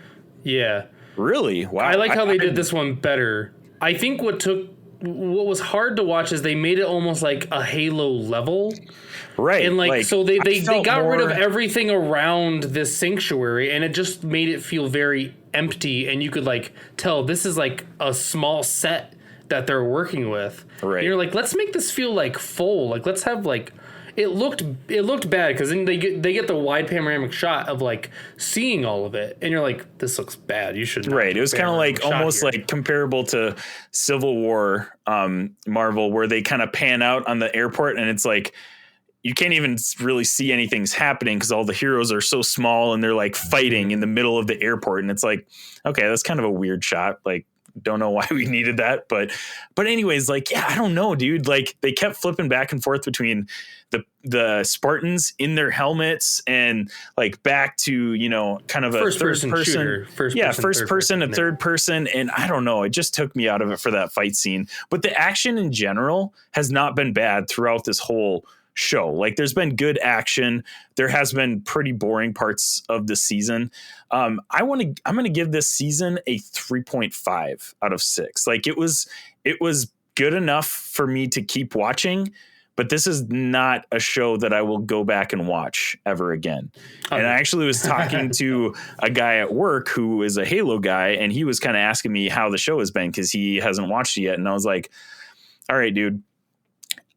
yeah, really, wow. I like how they did this one better. I think what was hard to watch is they made it almost like a Halo level. Right. And like so they got rid of everything around this sanctuary, and it just made it feel very empty, and you could like tell this is like a small set that they're working with. Right. And you're like, let's make this feel like full. Like let's have like it looked bad because then they get the wide panoramic shot of like seeing all of it, and you're like, this looks bad. You should right. It was kind of like almost like comparable to Civil War, Marvel, where they kind of pan out on the airport, and it's like you can't even really see anything's happening because all the heroes are so small and they're like fighting in the middle of the airport, and it's like, okay, that's kind of a weird shot. Like, don't know why we needed that, but anyways, like, yeah, I don't know, dude. Like, they kept flipping back and forth between the Spartans in their helmets and like back to, you know, kind of a first person shooter, first person and third person. And I don't know, it just took me out of it for that fight scene. But the action in general has not been bad throughout this whole show. Like, there's been good action. There has been pretty boring parts of the season. I'm going to give this season a 3.5 out of 6. Like, it was good enough for me to keep watching, but this is not a show that I will go back and watch ever again. And I actually was talking to a guy at work who is a Halo guy, and he was kind of asking me how the show has been because he hasn't watched it yet. And I was like, all right, dude,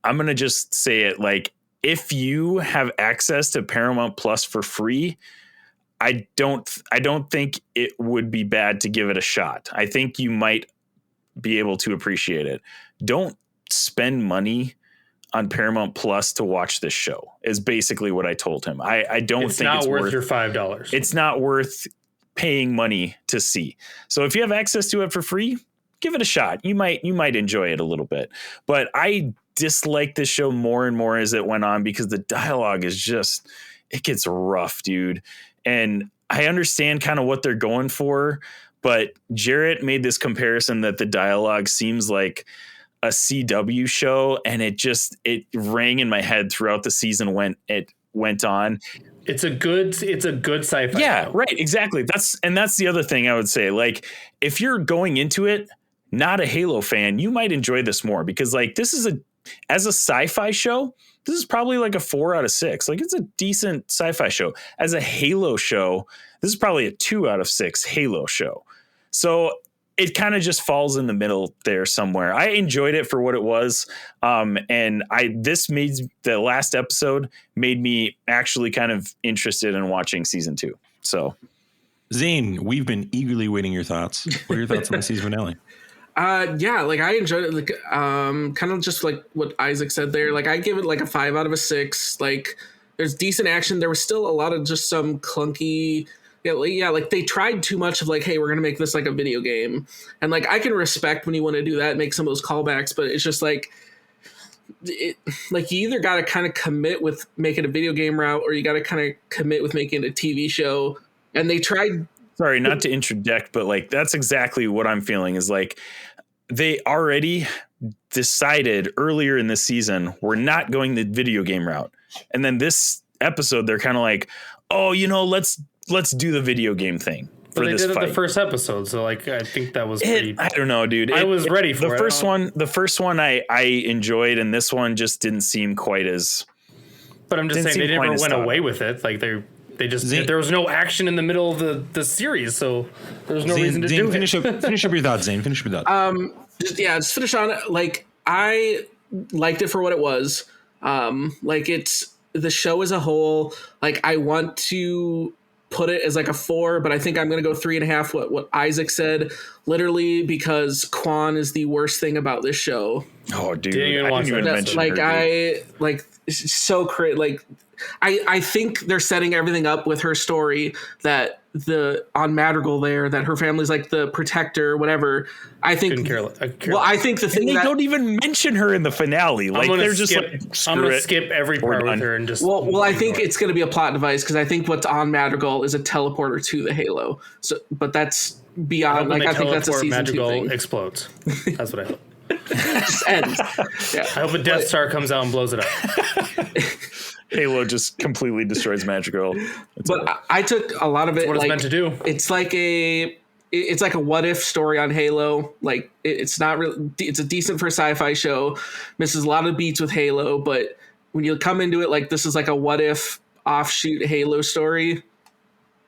I'm going to just say it. Like, if you have access to Paramount Plus for free, I don't think it would be bad to give it a shot. I think you might be able to appreciate it. Don't spend money on Paramount Plus to watch this show is basically what I told him. I don't think it's worth your $5. It's not worth paying money to see. So if you have access to it for free, give it a shot. You might enjoy it a little bit, but I disliked this show more and more as it went on because the dialogue is just, it gets rough, dude. And I understand kind of what they're going for, but Jarrett made this comparison that the dialogue seems like a CW show, and it rang in my head throughout the season when it went on. It's a good sci-fi. Yeah, show. right. Exactly. That's the other thing I would say. Like, if you're going into it not a Halo fan, you might enjoy this more because like this is as a sci-fi show, this is probably like a 4 out of 6. Like, it's a decent sci-fi show. As a Halo show, this is probably a 2 out of 6 Halo show. So it kind of just falls in the middle there somewhere. I enjoyed it for what it was. And this made the last episode made me actually kind of interested in watching season 2. So Zane, we've been eagerly waiting your thoughts. What are your thoughts on the season finale? Yeah, like I enjoyed it. Like, kind of just like what Isaac said there. Like, I give it like a 5 out of 6. Like, there's decent action. There was still a lot of just some clunky. Yeah, like they tried too much of like, hey, we're gonna make this like a video game, and like I can respect when you want to do that, and make some of those callbacks, but it's just like, like you either got to kind of commit with making a video game route, or you got to kind of commit with making a TV show. And they tried. Sorry, not to interject, but like that's exactly what I'm feeling. Is like they already decided earlier in the season we're not going the video game route, and then this episode they're kind of like, oh, you know, let's do the video game thing. But they did it the first episode, so like I think that was pretty. I don't know, dude. I was ready for the first one. The first one I enjoyed, and this one just didn't seem quite as. But I'm just saying they never went away with it. Like they just there was no action in the middle of the series, so there was no reason to do it. Finish up your thoughts, Zane. Finish up your thoughts. Just finish on it. Like, I liked it for what it was. Like, it's the show as a whole, like I want to put it as like a 4, but I think I'm going to go 3.5. What Isaac said, literally, because Quan is the worst thing about this show. Oh, dude, Didn't even watch that. mention Like her, dude. so like I think they're setting everything up with her story that on Madrigal there, that her family's like the protector, whatever. I think. Well, I think the thing they that don't even mention her in the finale. Like they're just like, I'm gonna skip every part with her and just. Well, I think it's going to be a plot device because I think what's on Madrigal is a teleporter to the Halo. So, but that's beyond. Like I think that's a season Madrigal 2 thing. Explodes. That's what I hope. Just ends. Yeah. I hope a Death Star comes out and blows it up. Halo just completely destroys Madrigal. But I took a lot of it. What it's meant to do. It's like a what if story on Halo. Like it's not really. It's a decent for a sci-fi show. Misses a lot of beats with Halo, but when you come into it, like this is like a what if offshoot Halo story.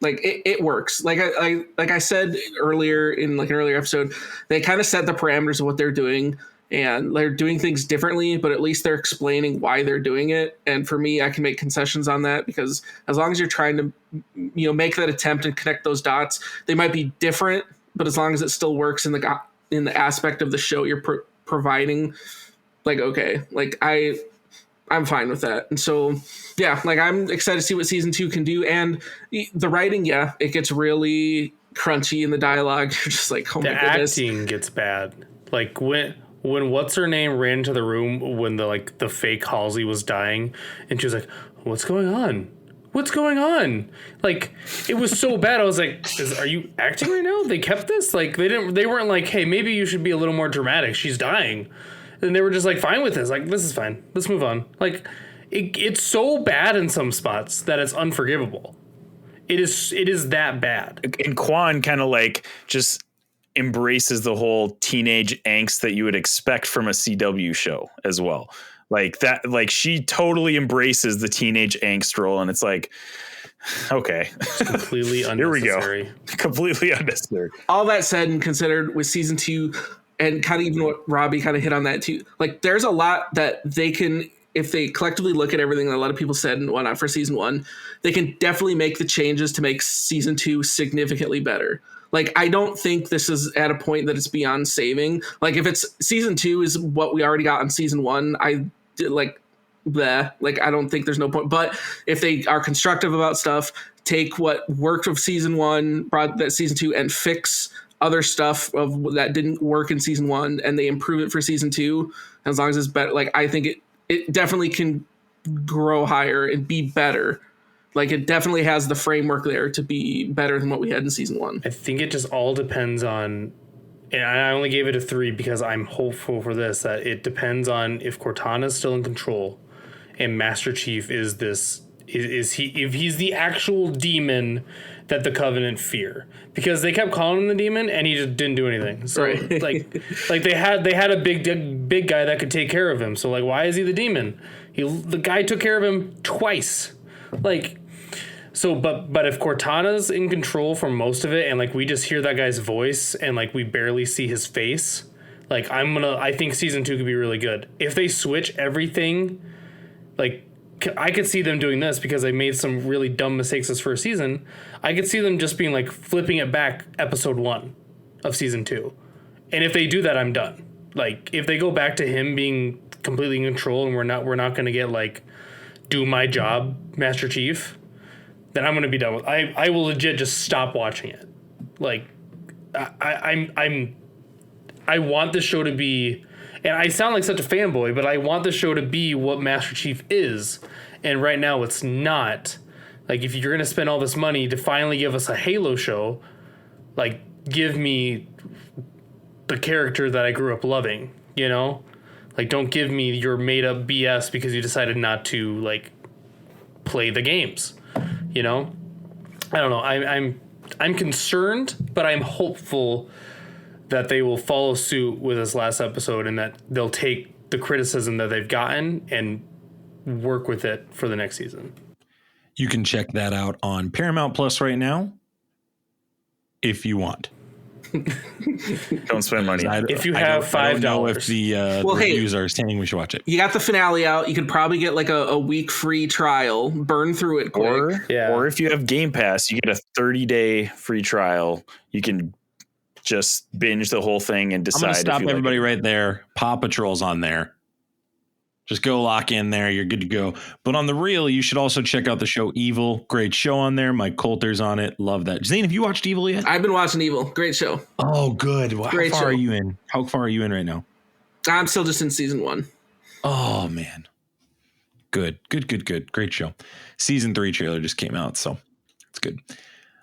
Like it works. Like I said earlier in like an earlier episode, they kind of set the parameters of what they're doing. And they're doing things differently, but at least they're explaining why they're doing it. And for me, I can make concessions on that because as long as you're trying to, make that attempt and connect those dots, they might be different, but as long as it still works in the aspect of the show you're providing, like okay, like I'm fine with that. And so yeah, like I'm excited to see what season 2 can do. And the writing, yeah, it gets really crunchy in the dialogue. You're just like, oh my goodness. The acting gets bad. Like when what's her name ran into the room when the fake Halsey was dying, and she was like, "What's going on? What's going on?" Like it was so bad. I was like, "Are you acting right now?" They kept this like they weren't like, "Hey, maybe you should be a little more dramatic. She's dying," and they were just like fine with this. Like this is fine. Let's move on. Like it's so bad in some spots that it's unforgivable. It is that bad. And Quan kind of like just embraces the whole teenage angst that you would expect from a CW show as well. Like that, like she totally embraces the teenage angst role. And it's like, okay, it's completely unnecessary. Here we go. Completely unnecessary. All that said and considered with season 2 and kind of even what Robbie kind of hit on that too, like there's a lot that they can, if they collectively look at everything that a lot of people said and whatnot for season 1, they can definitely make the changes to make season 2 significantly better. Like, I don't think this is at a point that it's beyond saving. Like, if it's season 2 is what we already got in season 1, I don't think there's no point. But if they are constructive about stuff, take what worked of season 1, brought that season 2, and fix other stuff of that didn't work in season 1, and they improve it for season 2, as long as it's better, like, I think it definitely can grow higher and be better. Like it definitely has the framework there to be better than what we had in season 1. I think it just all depends on, and I only gave it a 3 because I'm hopeful for this, that it depends on if Cortana's still in control and Master Chief is if he's the actual demon that the Covenant fear, because they kept calling him the demon and he just didn't do anything. So right. like they had a big guy that could take care of him. So like, why is he the demon? The guy took care of him twice. Like, so, but if Cortana's in control for most of it, and like we just hear that guy's voice, and like we barely see his face, like I think season 2 could be really good. If they switch everything, like I could see them doing this because they made some really dumb mistakes this first season. I could see them just being like flipping it back episode 1 of season 2, and if they do that, I'm done. Like if they go back to him being completely in control, and we're not going to get like do my job, Master Chief, then I'm going to be done with. I will legit just stop watching it. Like I want this show to be, and I sound like such a fanboy, but I want the show to be what Master Chief is, and right now it's not. Like if you're going to spend all this money to finally give us a Halo show, like give me the character that I grew up loving, you know? Like don't give me your made up BS because you decided not to like play the games. You know, I don't know. I'm concerned, but I'm hopeful that they will follow suit with this last episode and that they'll take the criticism that they've gotten and work with it for the next season. You can check that out on Paramount Plus right now if you want. Don't spend money. If you I have don't know $5, if the reviews are saying we should watch it. You got the finale out. You could probably get like a week free trial, burn through it quick. Or if you have Game Pass, you get a 30-day free trial. You can just binge the whole thing and decide. I'm going to stop if you everybody like it. right there. Paw Patrol's on there. Just go lock in there. You're good to go. But on the real, you should also check out the show Evil. Great show on there. Mike Coulter's on it. Love that. Zane, have you watched Evil yet? I've been watching Evil. Great show. Oh, good. How Great far show. are you in? How far are you in right now? I'm still just in season 1. Oh, man. Good. Great show. Season 3 trailer just came out, so it's good.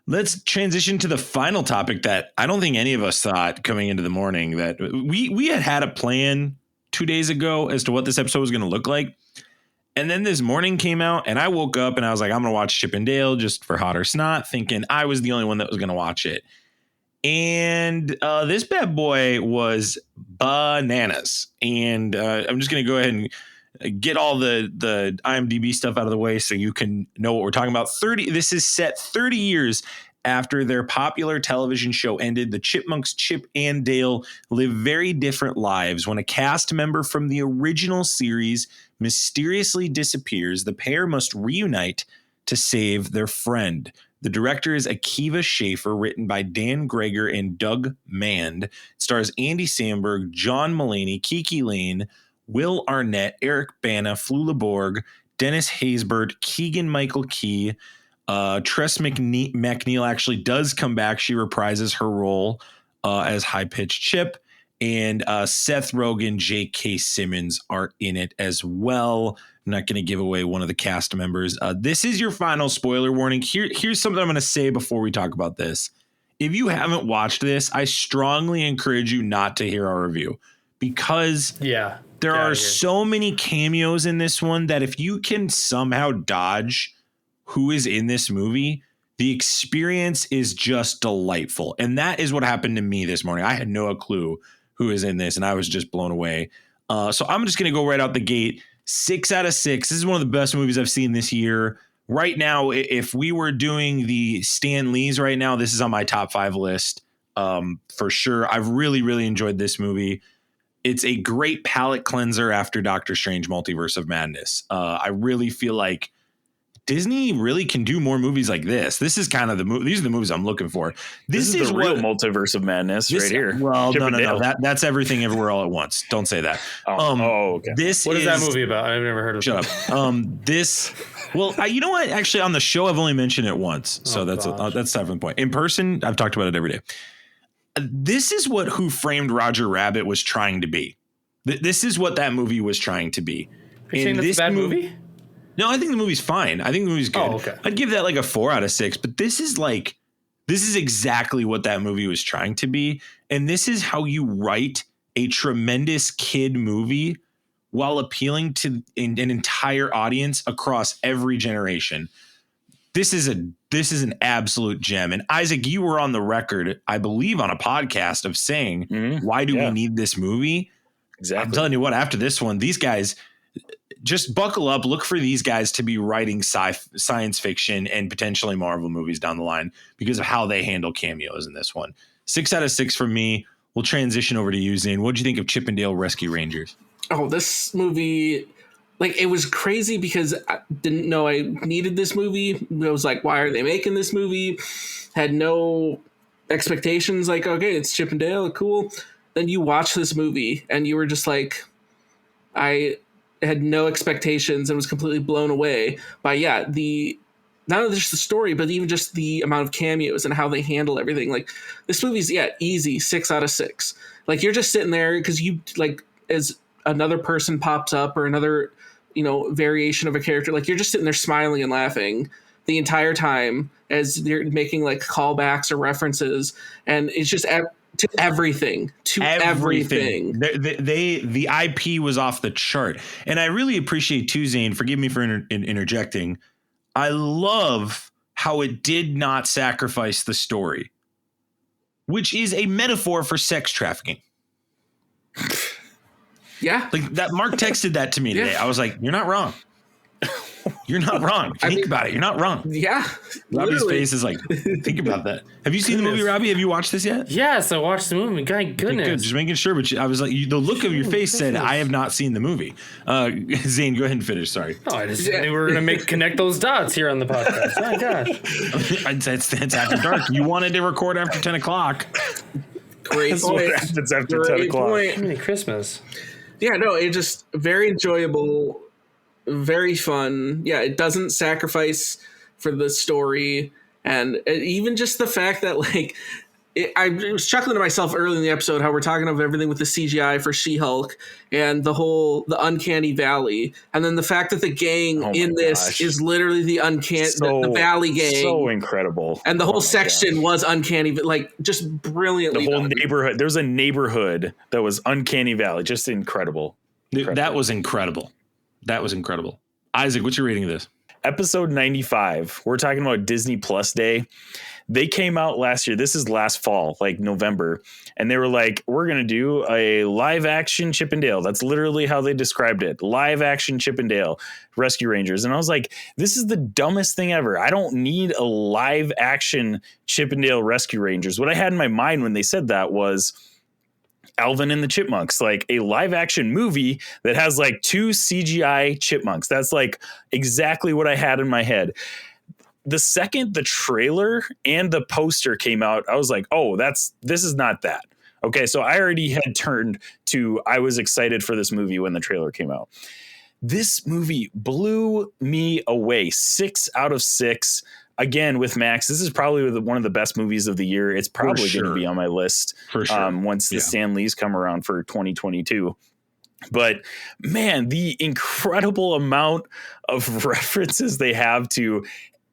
Let's transition to the final topic that I don't think any of us thought coming into the morning, that we had a plan 2 days ago as to what this episode was going to look like. And then this morning came out and I woke up and I was like, I'm going to watch Chip and Dale just for hot or snot, thinking I was the only one that was going to watch it. And this bad boy was bananas. And I'm just going to go ahead and get all the IMDb stuff out of the way so you can know what we're talking about. This is set 30 years after their popular television show ended. The chipmunks Chip and Dale live very different lives. When a cast member from the original series mysteriously disappears, the pair must reunite to save their friend. The director is Akiva Schaffer, written by Dan Greger and Doug Mand. It stars Andy Samberg, John Mulaney, Kiki Lane, Will Arnett, Eric Bana, Flula Borg, Dennis Haysbert, Keegan-Michael Key. Tress McNeil actually does come back. She reprises her role as high-pitched Chip. And Seth Rogen, J.K. Simmons are in it as well. I'm not going to give away one of the cast members. This is your final spoiler warning. Here's something I'm going to say before we talk about this. If you haven't watched this, I strongly encourage you not to hear our review, because there are so many cameos in this one that if you can somehow dodge who is in this movie, the experience is just delightful. And that is what happened to me this morning. I had no clue who is in this, and I was just blown away. So I'm just going to go right out the gate. 6 out of 6. This is one of the best movies I've seen this year. Right now, if we were doing the Stan Lees right now, this is on my top 5 list for sure. I've really, really enjoyed this movie. It's a great palate cleanser after Doctor Strange Multiverse of Madness. I really feel like Disney really can do more movies like this. This is kind of these are the movies I'm looking for. This is the real Multiverse of Madness right here. Well, no. That's Everything Everywhere All at Once. Don't say that. Okay. What is that movie about? I've never heard of it. Shut up. You know what? Actually, on the show, I've only mentioned it once. So that's 7th point. In person, I've talked about it every day. This is what Who Framed Roger Rabbit was trying to be. This is what that movie was trying to be. Are you saying that's a bad movie? No, I think the movie's fine. I think the movie's good. Oh, okay. I'd give that like a 4 out of 6, but this is exactly what that movie was trying to be. And this is how you write a tremendous kid movie while appealing to an entire audience across every generation. This is an absolute gem. And Isaac, you were on the record, I believe, on a podcast of saying, why do we need this movie? Exactly. I'm telling you what, after this one, these guys, just buckle up. Look for these guys to be writing science fiction and potentially Marvel movies down the line because of how they handle cameos in this one. 6 out of 6 for me. We'll transition over to you, Zane. What did you think of Chip and Dale Rescue Rangers? Oh, this movie, it was crazy because I didn't know I needed this movie. I was like, why are they making this movie? Had no expectations. Like, okay, it's Chip and Dale, cool. Then you watch this movie and you were just like, I had no expectations and was completely blown away by not only just the story, but even just the amount of cameos and how they handle everything. Like, this movie's easy 6 out of 6. Like, you're just sitting there because you as another person pops up or another variation of a character, like, you're just sitting there smiling and laughing the entire time as they're making callbacks or references, and it's just to everything. The IP was off the chart. And I really appreciate too, Zane, forgive me for interjecting. I love how it did not sacrifice the story, which is a metaphor for sex trafficking. Yeah. Like that, Mark texted that to me today. I was like, you're not wrong. You're not wrong. Think about it. You're not wrong. Yeah. Robbie's literally. face is like, think about that. Have you seen the movie, Robbie? Have you watched this yet? Yes, I watched the movie. God goodness. Good. Just making sure. But I was like, the look of your face said, I have not seen the movie. Zane, go ahead and finish. Sorry. Oh, I just knew we were going to connect those dots here on the podcast. My gosh. It's after dark. You wanted to record after 10 o'clock. Great That's what point. happens after Great 10 o'clock. point. How many Christmas? Yeah, no, it just very enjoyable, very fun. Yeah, it doesn't sacrifice for the story, and even just the fact that like I was chuckling to myself early in the episode how we're talking of everything with the CGI for She-Hulk and the uncanny valley, and then the fact that the gang in this is literally the the valley gang, so incredible, and the whole section was uncanny, but like just brilliantly the whole done. neighborhood. There's a neighborhood that was uncanny valley, just incredible. That was incredible. That was incredible. Isaac, what's your rating of this? Episode 95. We're talking about Disney Plus Day. They came out last year. This is last fall, like November. And they were like, we're going to do a live action Chip and Dale. That's literally how they described it. Live action Chip and Dale Rescue Rangers. And I was like, this is the dumbest thing ever. I don't need a live action Chip and Dale Rescue Rangers. What I had in my mind when they said that was Alvin and the Chipmunks, like a live action movie that has like 2 CGI chipmunks. That's like exactly what I had in my head. The second the trailer and the poster came out, I was like, oh, this is not that. Okay. So I already had turned to, I was excited for this movie when the trailer came out. This movie blew me away. 6 out of 6. Again, with Max, this is probably one of the best movies of the year. It's probably going to be on my list for sure. Once the Stan Lees come around for 2022. But man, the incredible amount of references they have to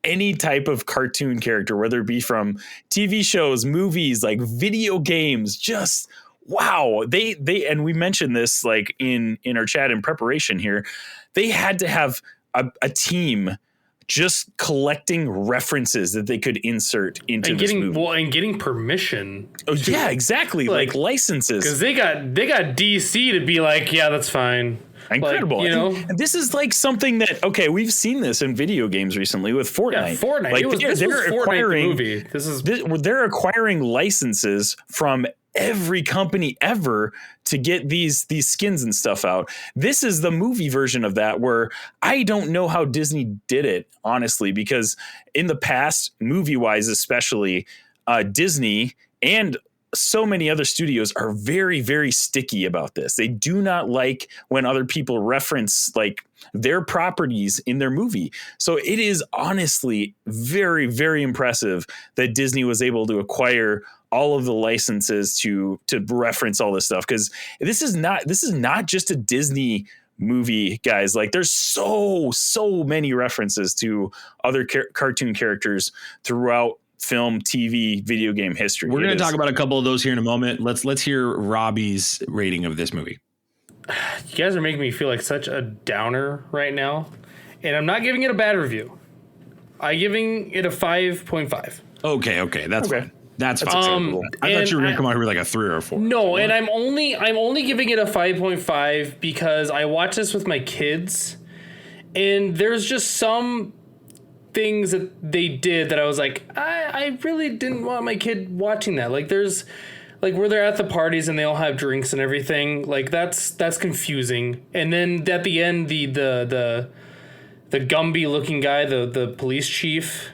any type of cartoon character, whether it be from TV shows, movies, like video games, just wow. They and we mentioned this like in our chat in preparation here. They had to have a team just collecting references that they could insert into this movie. And getting permission. Oh, yeah, exactly. Like licenses. Because they got DC to be like, yeah, that's fine. Incredible. Like, and this is like something that, okay, we've seen this in video games recently with Fortnite. Yeah, Fortnite. Like, they're acquiring, the movie. They're acquiring licenses from every company ever to get these skins and stuff out. This is the movie version of that, where I don't know how Disney did it, honestly, because in the past, movie wise, especially Disney and so many other studios are very, very sticky about this. They do not like when other people reference like their properties in their movie. So it is honestly very, very impressive that Disney was able to acquire all of the licenses to reference all this stuff. Because this is not just a Disney movie, guys. Like there's so many references to other cartoon characters throughout film, TV, video game history. We're going to talk about a couple of those here in a moment. Let's hear Robbie's rating of this movie. You guys are making me feel like such a downer right now, and I'm not giving it a bad review. I'm giving it a 5.5. Okay, that's okay. Fine. That's fine. I thought you were going to come out here with like a 3 or a 4. No, and I'm only giving it a 5.5 because I watched this with my kids, and there's just some things that they did that I was like, I really didn't want my kid watching that. Like there's like where they're at the parties and they all have drinks and everything. Like that's confusing. And then at the end, the Gumby looking guy, the police chief,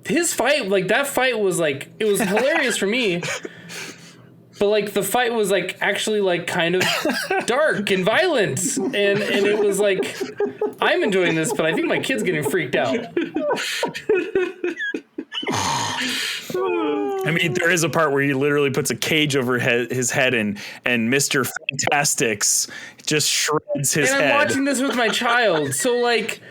his fight, like that fight was like, it was hilarious for me. But like the fight was like actually like kind of dark and violent, and it was like I'm enjoying this, but I think my kid's getting freaked out. I mean, there is a part where he literally puts a cage over his head, and Mr. Fantastics just shreds his head. And I'm watching this with my child, so like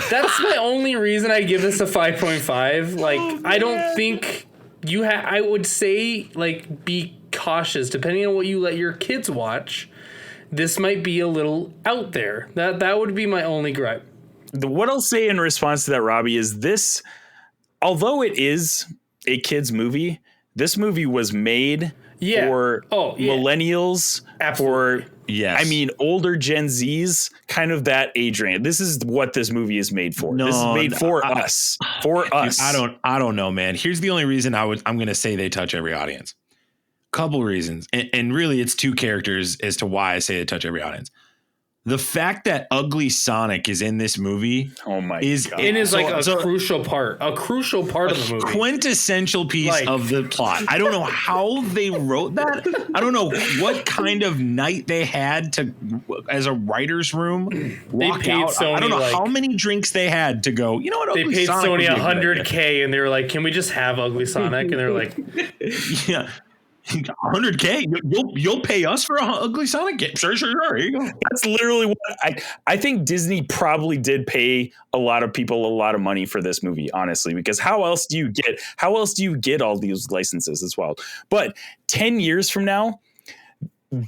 that's my only reason I give this a 5.5. Like I don't think I would say like be cautious depending on what you let your kids watch. This might be a little out there. That would be my only gripe. What I'll say in response to that, Robbie, is this: although it is a kids movie, this movie was made Yeah. for yeah. millennials, Absolutely. for Yes. I mean older Gen Zs, kind of that age range. This is what this movie is made for. This is made for us. For us. I don't know, man. Here's the only reason I'm going to say they touch every audience. Couple reasons, and really it's two characters as to why I say they touch every audience. The fact that Ugly Sonic is in this movie, oh my god, it is like a crucial part of the movie, quintessential piece of the plot. I don't know how they wrote that. I don't know what kind of night they had to, as a writer's room, walk out. Sony, I don't know how many drinks they had to go. You know what? They paid Sony $100K, and they were like, "Can we just have Ugly Sonic?" And they're like, "Yeah." $100K, you'll pay us for a Ugly Sonic game? Sure. Here you go. That's literally what I think. Disney probably did pay a lot of people a lot of money for this movie, honestly, because how else do you get all these licenses as well? But 10 years from now,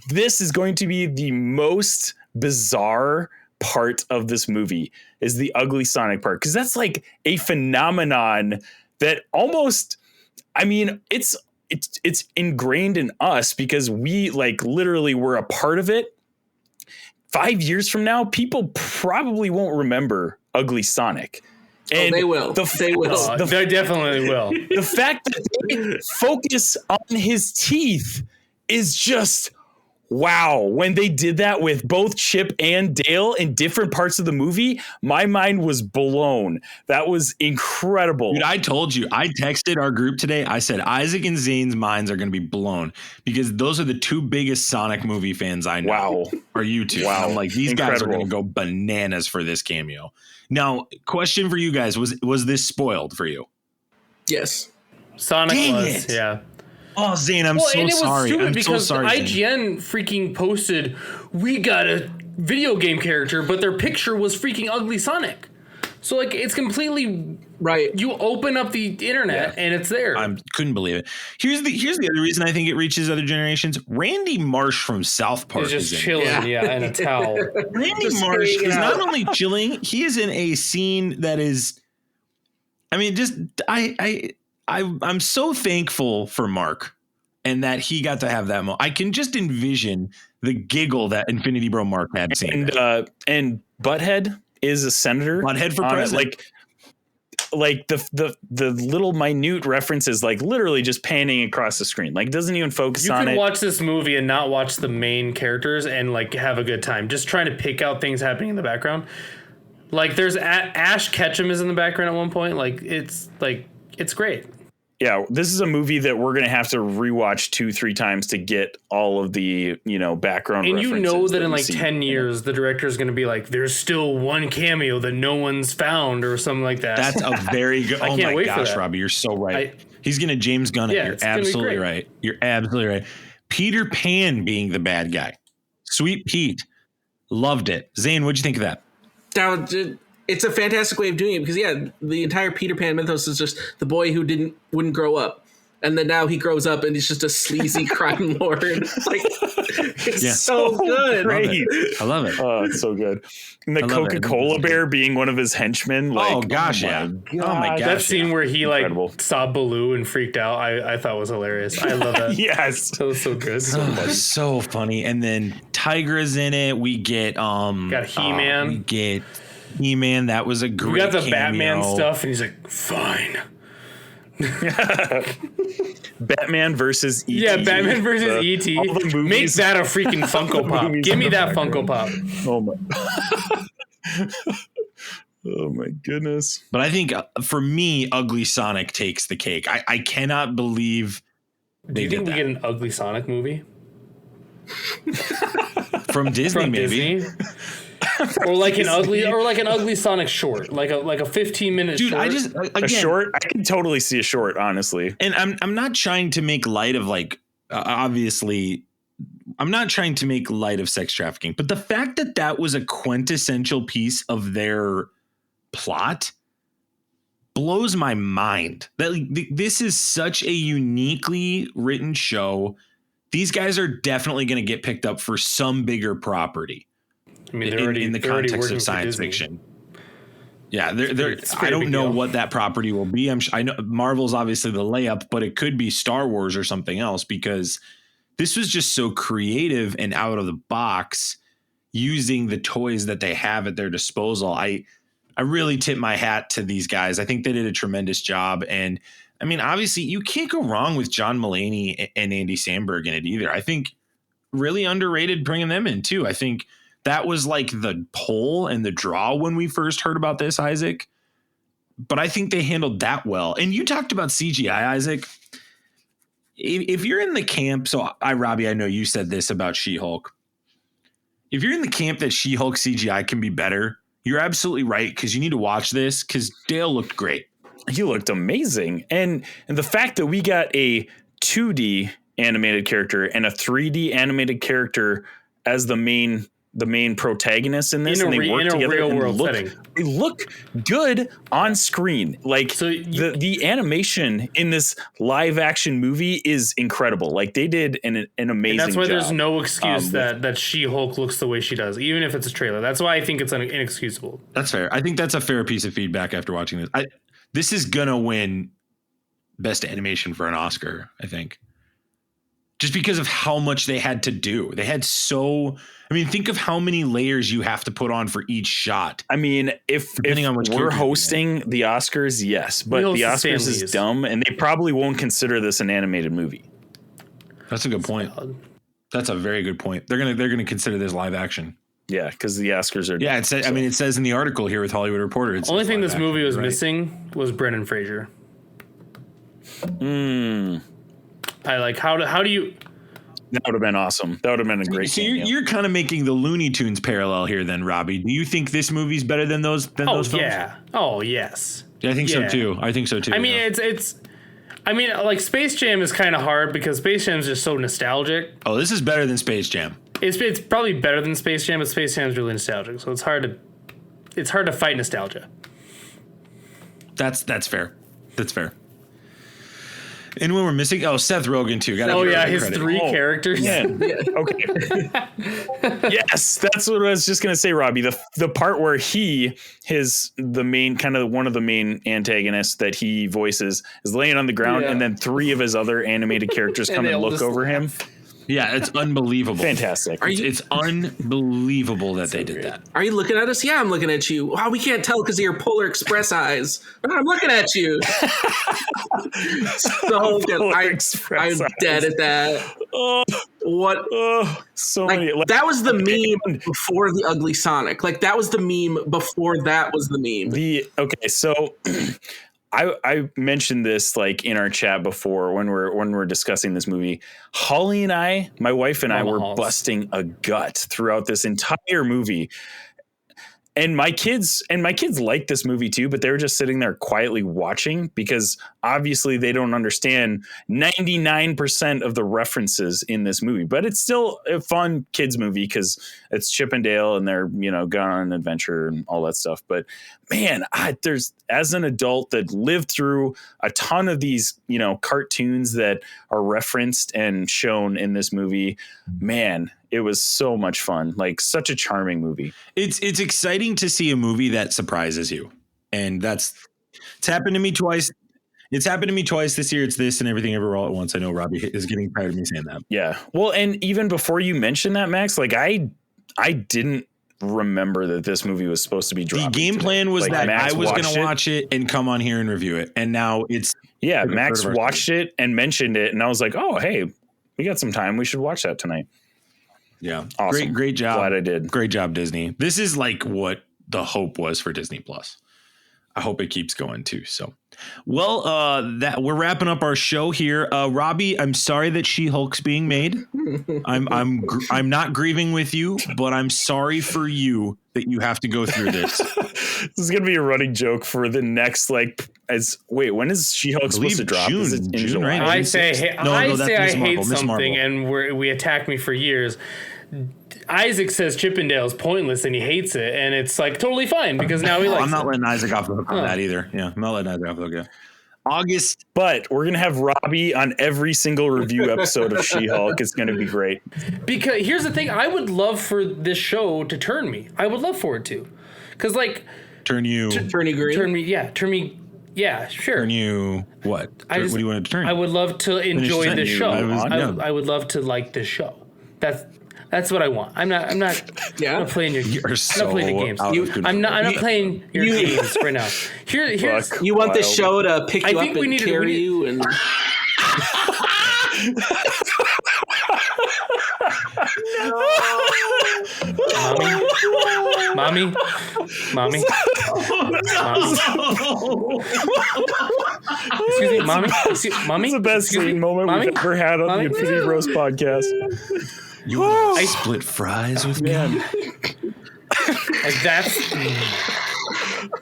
this is going to be the most bizarre part of this movie, is the Ugly Sonic part, because that's like a phenomenon that almost, I mean, it's ingrained in us because we like literally were a part of it. 5 years from now, people probably won't remember Ugly Sonic. And they will. They definitely will. The fact that they focus on his teeth is just wow. When they did that with both Chip and Dale in different parts of the movie, my mind was blown. That was incredible. Dude, I told you, I texted our group today. I said, Isaac and Zane's minds are going to be blown because those are the two biggest Sonic movie fans I know. Wow. Are you two? Wow. I'm like, these guys are going to go bananas for this cameo. Now, question for you guys, was this spoiled for you? Yes. Sonic Dang was, it. yeah. Oh, Zane, I'm so sorry. I'm so sorry. IGN freaking posted, we got a video game character, but their picture was freaking Ugly Sonic. So, like, it's completely right. You open up the internet and it's there. I couldn't believe it. Here's the other reason I think it reaches other generations. Randy Marsh from South Park is just in chilling, in a towel. Randy Marsh is not only chilling, he is in a scene that is, I mean, just I'm so thankful for Mark and that he got to have that moment. I can just envision the giggle that Infinity Bro Mark had seen. And Butthead is a senator. Butthead for president. Like the little minute references, like literally just panning across the screen, like doesn't even focus on it. You can watch this movie and not watch the main characters and like have a good time. Just trying to pick out things happening in the background. Like there's Ash Ketchum is in the background at one point. It's great. Yeah, this is a movie that we're going to have to rewatch 2-3 times to get all of the, background and references. And you know that in like 10 years, the director is going to be like, there's still one cameo that no one's found or something like that. That's a very good. Oh my gosh, Robbie, you're so right. He's going to James Gunn it. You're absolutely right. You're absolutely right. Peter Pan being the bad guy. Sweet Pete. Loved it. Zane, what'd you think of that? It's a fantastic way of doing it because the entire Peter Pan mythos is just the boy who wouldn't grow up, and then now he grows up and he's just a sleazy crime lord. Like it's so good. Great. I love it. Oh, it's so good. And the Coca-Cola bear being one of his henchmen. Like, oh my gosh. That scene where he saw Baloo and freaked out, I thought was hilarious. I love that. Yes, that was so good. So funny. And then Tigra's in it. We get got He-Man. We get He-Man, that was a great. We got the cameo. Batman stuff, and he's like, "Fine." Batman versus E.T. Yeah, Batman versus E.T. Make that a freaking Funko Pop. Give me that Funko Pop. Oh my! Oh my goodness! But I think for me, Ugly Sonic takes the cake. I cannot believe. Do you think we get an Ugly Sonic movie from Disney? Maybe. Disney? Or like an ugly Sonic short, like a 15-minute dude. Short. A short. I can totally see a short, honestly. And I'm not trying to make light of obviously, I'm not trying to make light of sex trafficking, but the fact that was a quintessential piece of their plot blows my mind. That this is such a uniquely written show. These guys are definitely going to get picked up for some bigger property. I mean, they're already in the context of science fiction. Yeah, I don't know what that property will be. I know Marvel's obviously the layup, but it could be Star Wars or something else because this was just so creative and out of the box using the toys that they have at their disposal. I really tip my hat to these guys. I think they did a tremendous job. And I mean, obviously you can't go wrong with John Mulaney and Andy Samberg in it either. I think really underrated bringing them in too. I think that was like the pull and the draw when we first heard about this, Isaac. But I think they handled that well. And you talked about CGI, Isaac. If you're in the camp, so Robbie, I know you said this about She-Hulk. If you're in the camp that She-Hulk CGI can be better, you're absolutely right, because you need to watch this, because Dale looked great. He looked amazing. And the fact that we got a 2D animated character and a 3D animated character as the main protagonist in this, and they work together real and world setting. They look good on screen. Like so the animation in this live action movie is incredible. Like they did an amazing job. That's why there's no excuse that She-Hulk looks the way she does, even if it's a trailer. That's why I think it's inexcusable. That's fair. I think that's a fair piece of feedback after watching this. This is gonna win best animation for an Oscar, I think. Just because of how much they had to do. They had think of how many layers you have to put on for each shot. I mean, if we're hosting the Oscars, yes, but the Oscars is dumb, and they probably won't consider this an animated movie. That's a good point. That's a very good point. They're gonna consider this live action. Yeah, because the Oscars are. Yeah, it says in the article here with Hollywood Reporter. The only thing this movie was missing was Brendan Fraser. I like how do you? That would have been awesome. That would have been a great. So you're kind of making the Looney Tunes parallel here, then, Robbie. Do you think this movie's better than those? Those films? Yeah. Oh yes. Yeah, I think so too. I mean, it's. I mean, like Space Jam is kind of hard because Space Jam is just so nostalgic. Oh, this is better than Space Jam. It's probably better than Space Jam, but Space Jam is really nostalgic, so it's hard to fight nostalgia. That's fair. That's fair. And when we're missing, Seth Rogen too. His three characters. Yeah. Okay. Yes, that's what I was just gonna say, Robbie. The part where the main kind of one of the main antagonists that he voices is laying on the ground, and then three of his other animated characters come and look over him. Yeah, it's unbelievable. Fantastic. It's unbelievable that they did that. Are you looking at us? Yeah, I'm looking at you. Wow, we can't tell because of your Polar Express eyes. I'm looking at you. So good. I'm dead at that. What? So like, many. That was the meme before the ugly Sonic. Like that was the meme before that was the meme. So I mentioned this like in our chat before when we're discussing this movie. Holly and I, my wife and I, were busting a gut throughout this entire movie. And my kids like this movie too, but they were just sitting there quietly watching because obviously they don't understand 99% of the references in this movie. But it's still a fun kids movie because it's Chip and Dale and they're, gone on an adventure and all that stuff. But man, there's as an adult that lived through a ton of these, cartoons that are referenced and shown in this movie, man, it was so much fun. Like such a charming movie. It's exciting to see a movie that surprises you. And it's happened to me twice. It's happened to me twice this year. It's this and Everything Ever All at Once. I know Robbie is getting tired of me saying that. Yeah. Well, and even before you mentioned that, Max, like I didn't remember that this movie was supposed to be dropping. The game plan was that Max I was going to watch it and come on here and review it. And now it's. Yeah. Max watched it and mentioned it. And I was like, oh, hey, we got some time. We should watch that tonight. Yeah. Awesome. Great job. Glad I did. Great job, Disney. This is like what the hope was for Disney Plus. I hope it keeps going too. So, well, that we're wrapping up our show here. Robbie, I'm sorry that She-Hulk's being made. I'm not grieving with you, but I'm sorry for you that you have to go through this. This is gonna be a running joke for the next when is She-Hulk supposed to drop? June, is it in June, July? right? I say I hate Miss something, Marvel. and we attack me for years. Isaac says Chippendale's pointless and he hates it, and it's like totally fine because now he likes I'm not it. letting Isaac off the hook on that either. Yeah, I'm not letting Isaac off the hook. Yeah. August. But we're gonna have Robbie on every single review episode of She-Hulk. It's gonna be great. Because here's the thing, I would love for this show to turn me. I would love for it to. Because like turn you green. Turn me Yeah, sure. Turn you what? What do you want to turn? I would love to enjoy the show. Yeah. I would love to like the show. That's what I want. I'm not playing your. You're so I'm not playing the games. I'm not playing your games right now. Here's you want this show to pick you up and carry you and. Mommy. Excuse me, mommy. Mommy. It's the best scene moment we've ever had on the Infinity Bros podcast. You want to split fries with me? Like that's.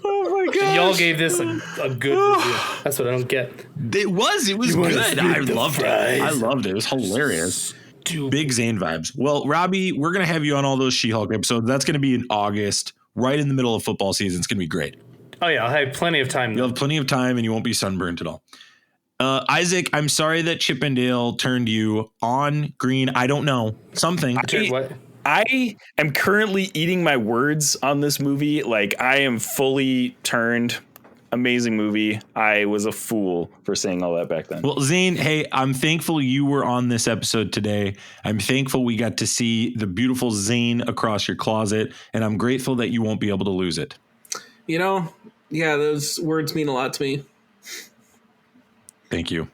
Oh my god! Y'all gave this a good review. That's what I don't get. It was good. I loved it. I loved it. It was hilarious. Big Zayne vibes. Well, Robbie, we're going to have you on all those She-Hulk episodes. That's going to be in August, right in the middle of football season. It's going to be great. Oh, yeah. I'll have plenty of time. You'll have plenty of time and you won't be sunburned at all. Isaac, I'm sorry that Chip and Dale turned you on green. I don't know. Something. What? I am currently eating my words on this movie. Like, I am fully turned. Amazing movie. I was a fool for saying all that back then. Well, Zayne, hey, I'm thankful you were on this episode today. I'm thankful we got to see the beautiful Zayne across your closet, and I'm grateful that you won't be able to lose it. You know, yeah, those words mean a lot to me. Thank you.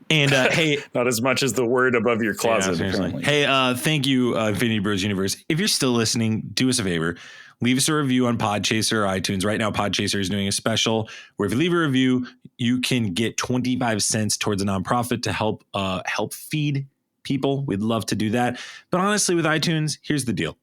And hey, not as much as the word above your closet. Yeah, hey, thank you, Infinity Bros Universe. If you're still listening, do us a favor. Leave us a review on Podchaser or iTunes. Right now, Podchaser is doing a special where if you leave a review, you can get 25 cents towards a nonprofit to help feed people. We'd love to do that. But honestly, with iTunes, here's the deal.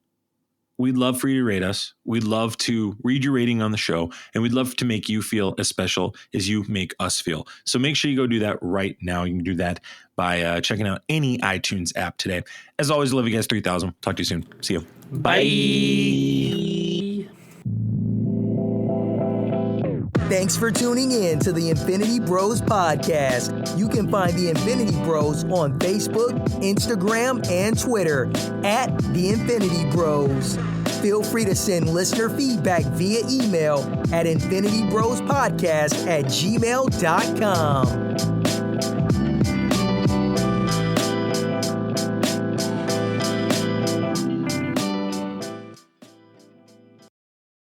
We'd love for you to rate us. We'd love to read your rating on the show, and we'd love to make you feel as special as you make us feel. So make sure you go do that right now. You can do that by checking out any iTunes app today. As always, love you guys 3000. Talk to you soon. See you. Bye. Thanks for tuning in to the Infinity Bros podcast. You can find the Infinity Bros on Facebook, Instagram, and Twitter at the Infinity Bros. Feel free to send listener feedback via email at infinitybrospodcast@gmail.com.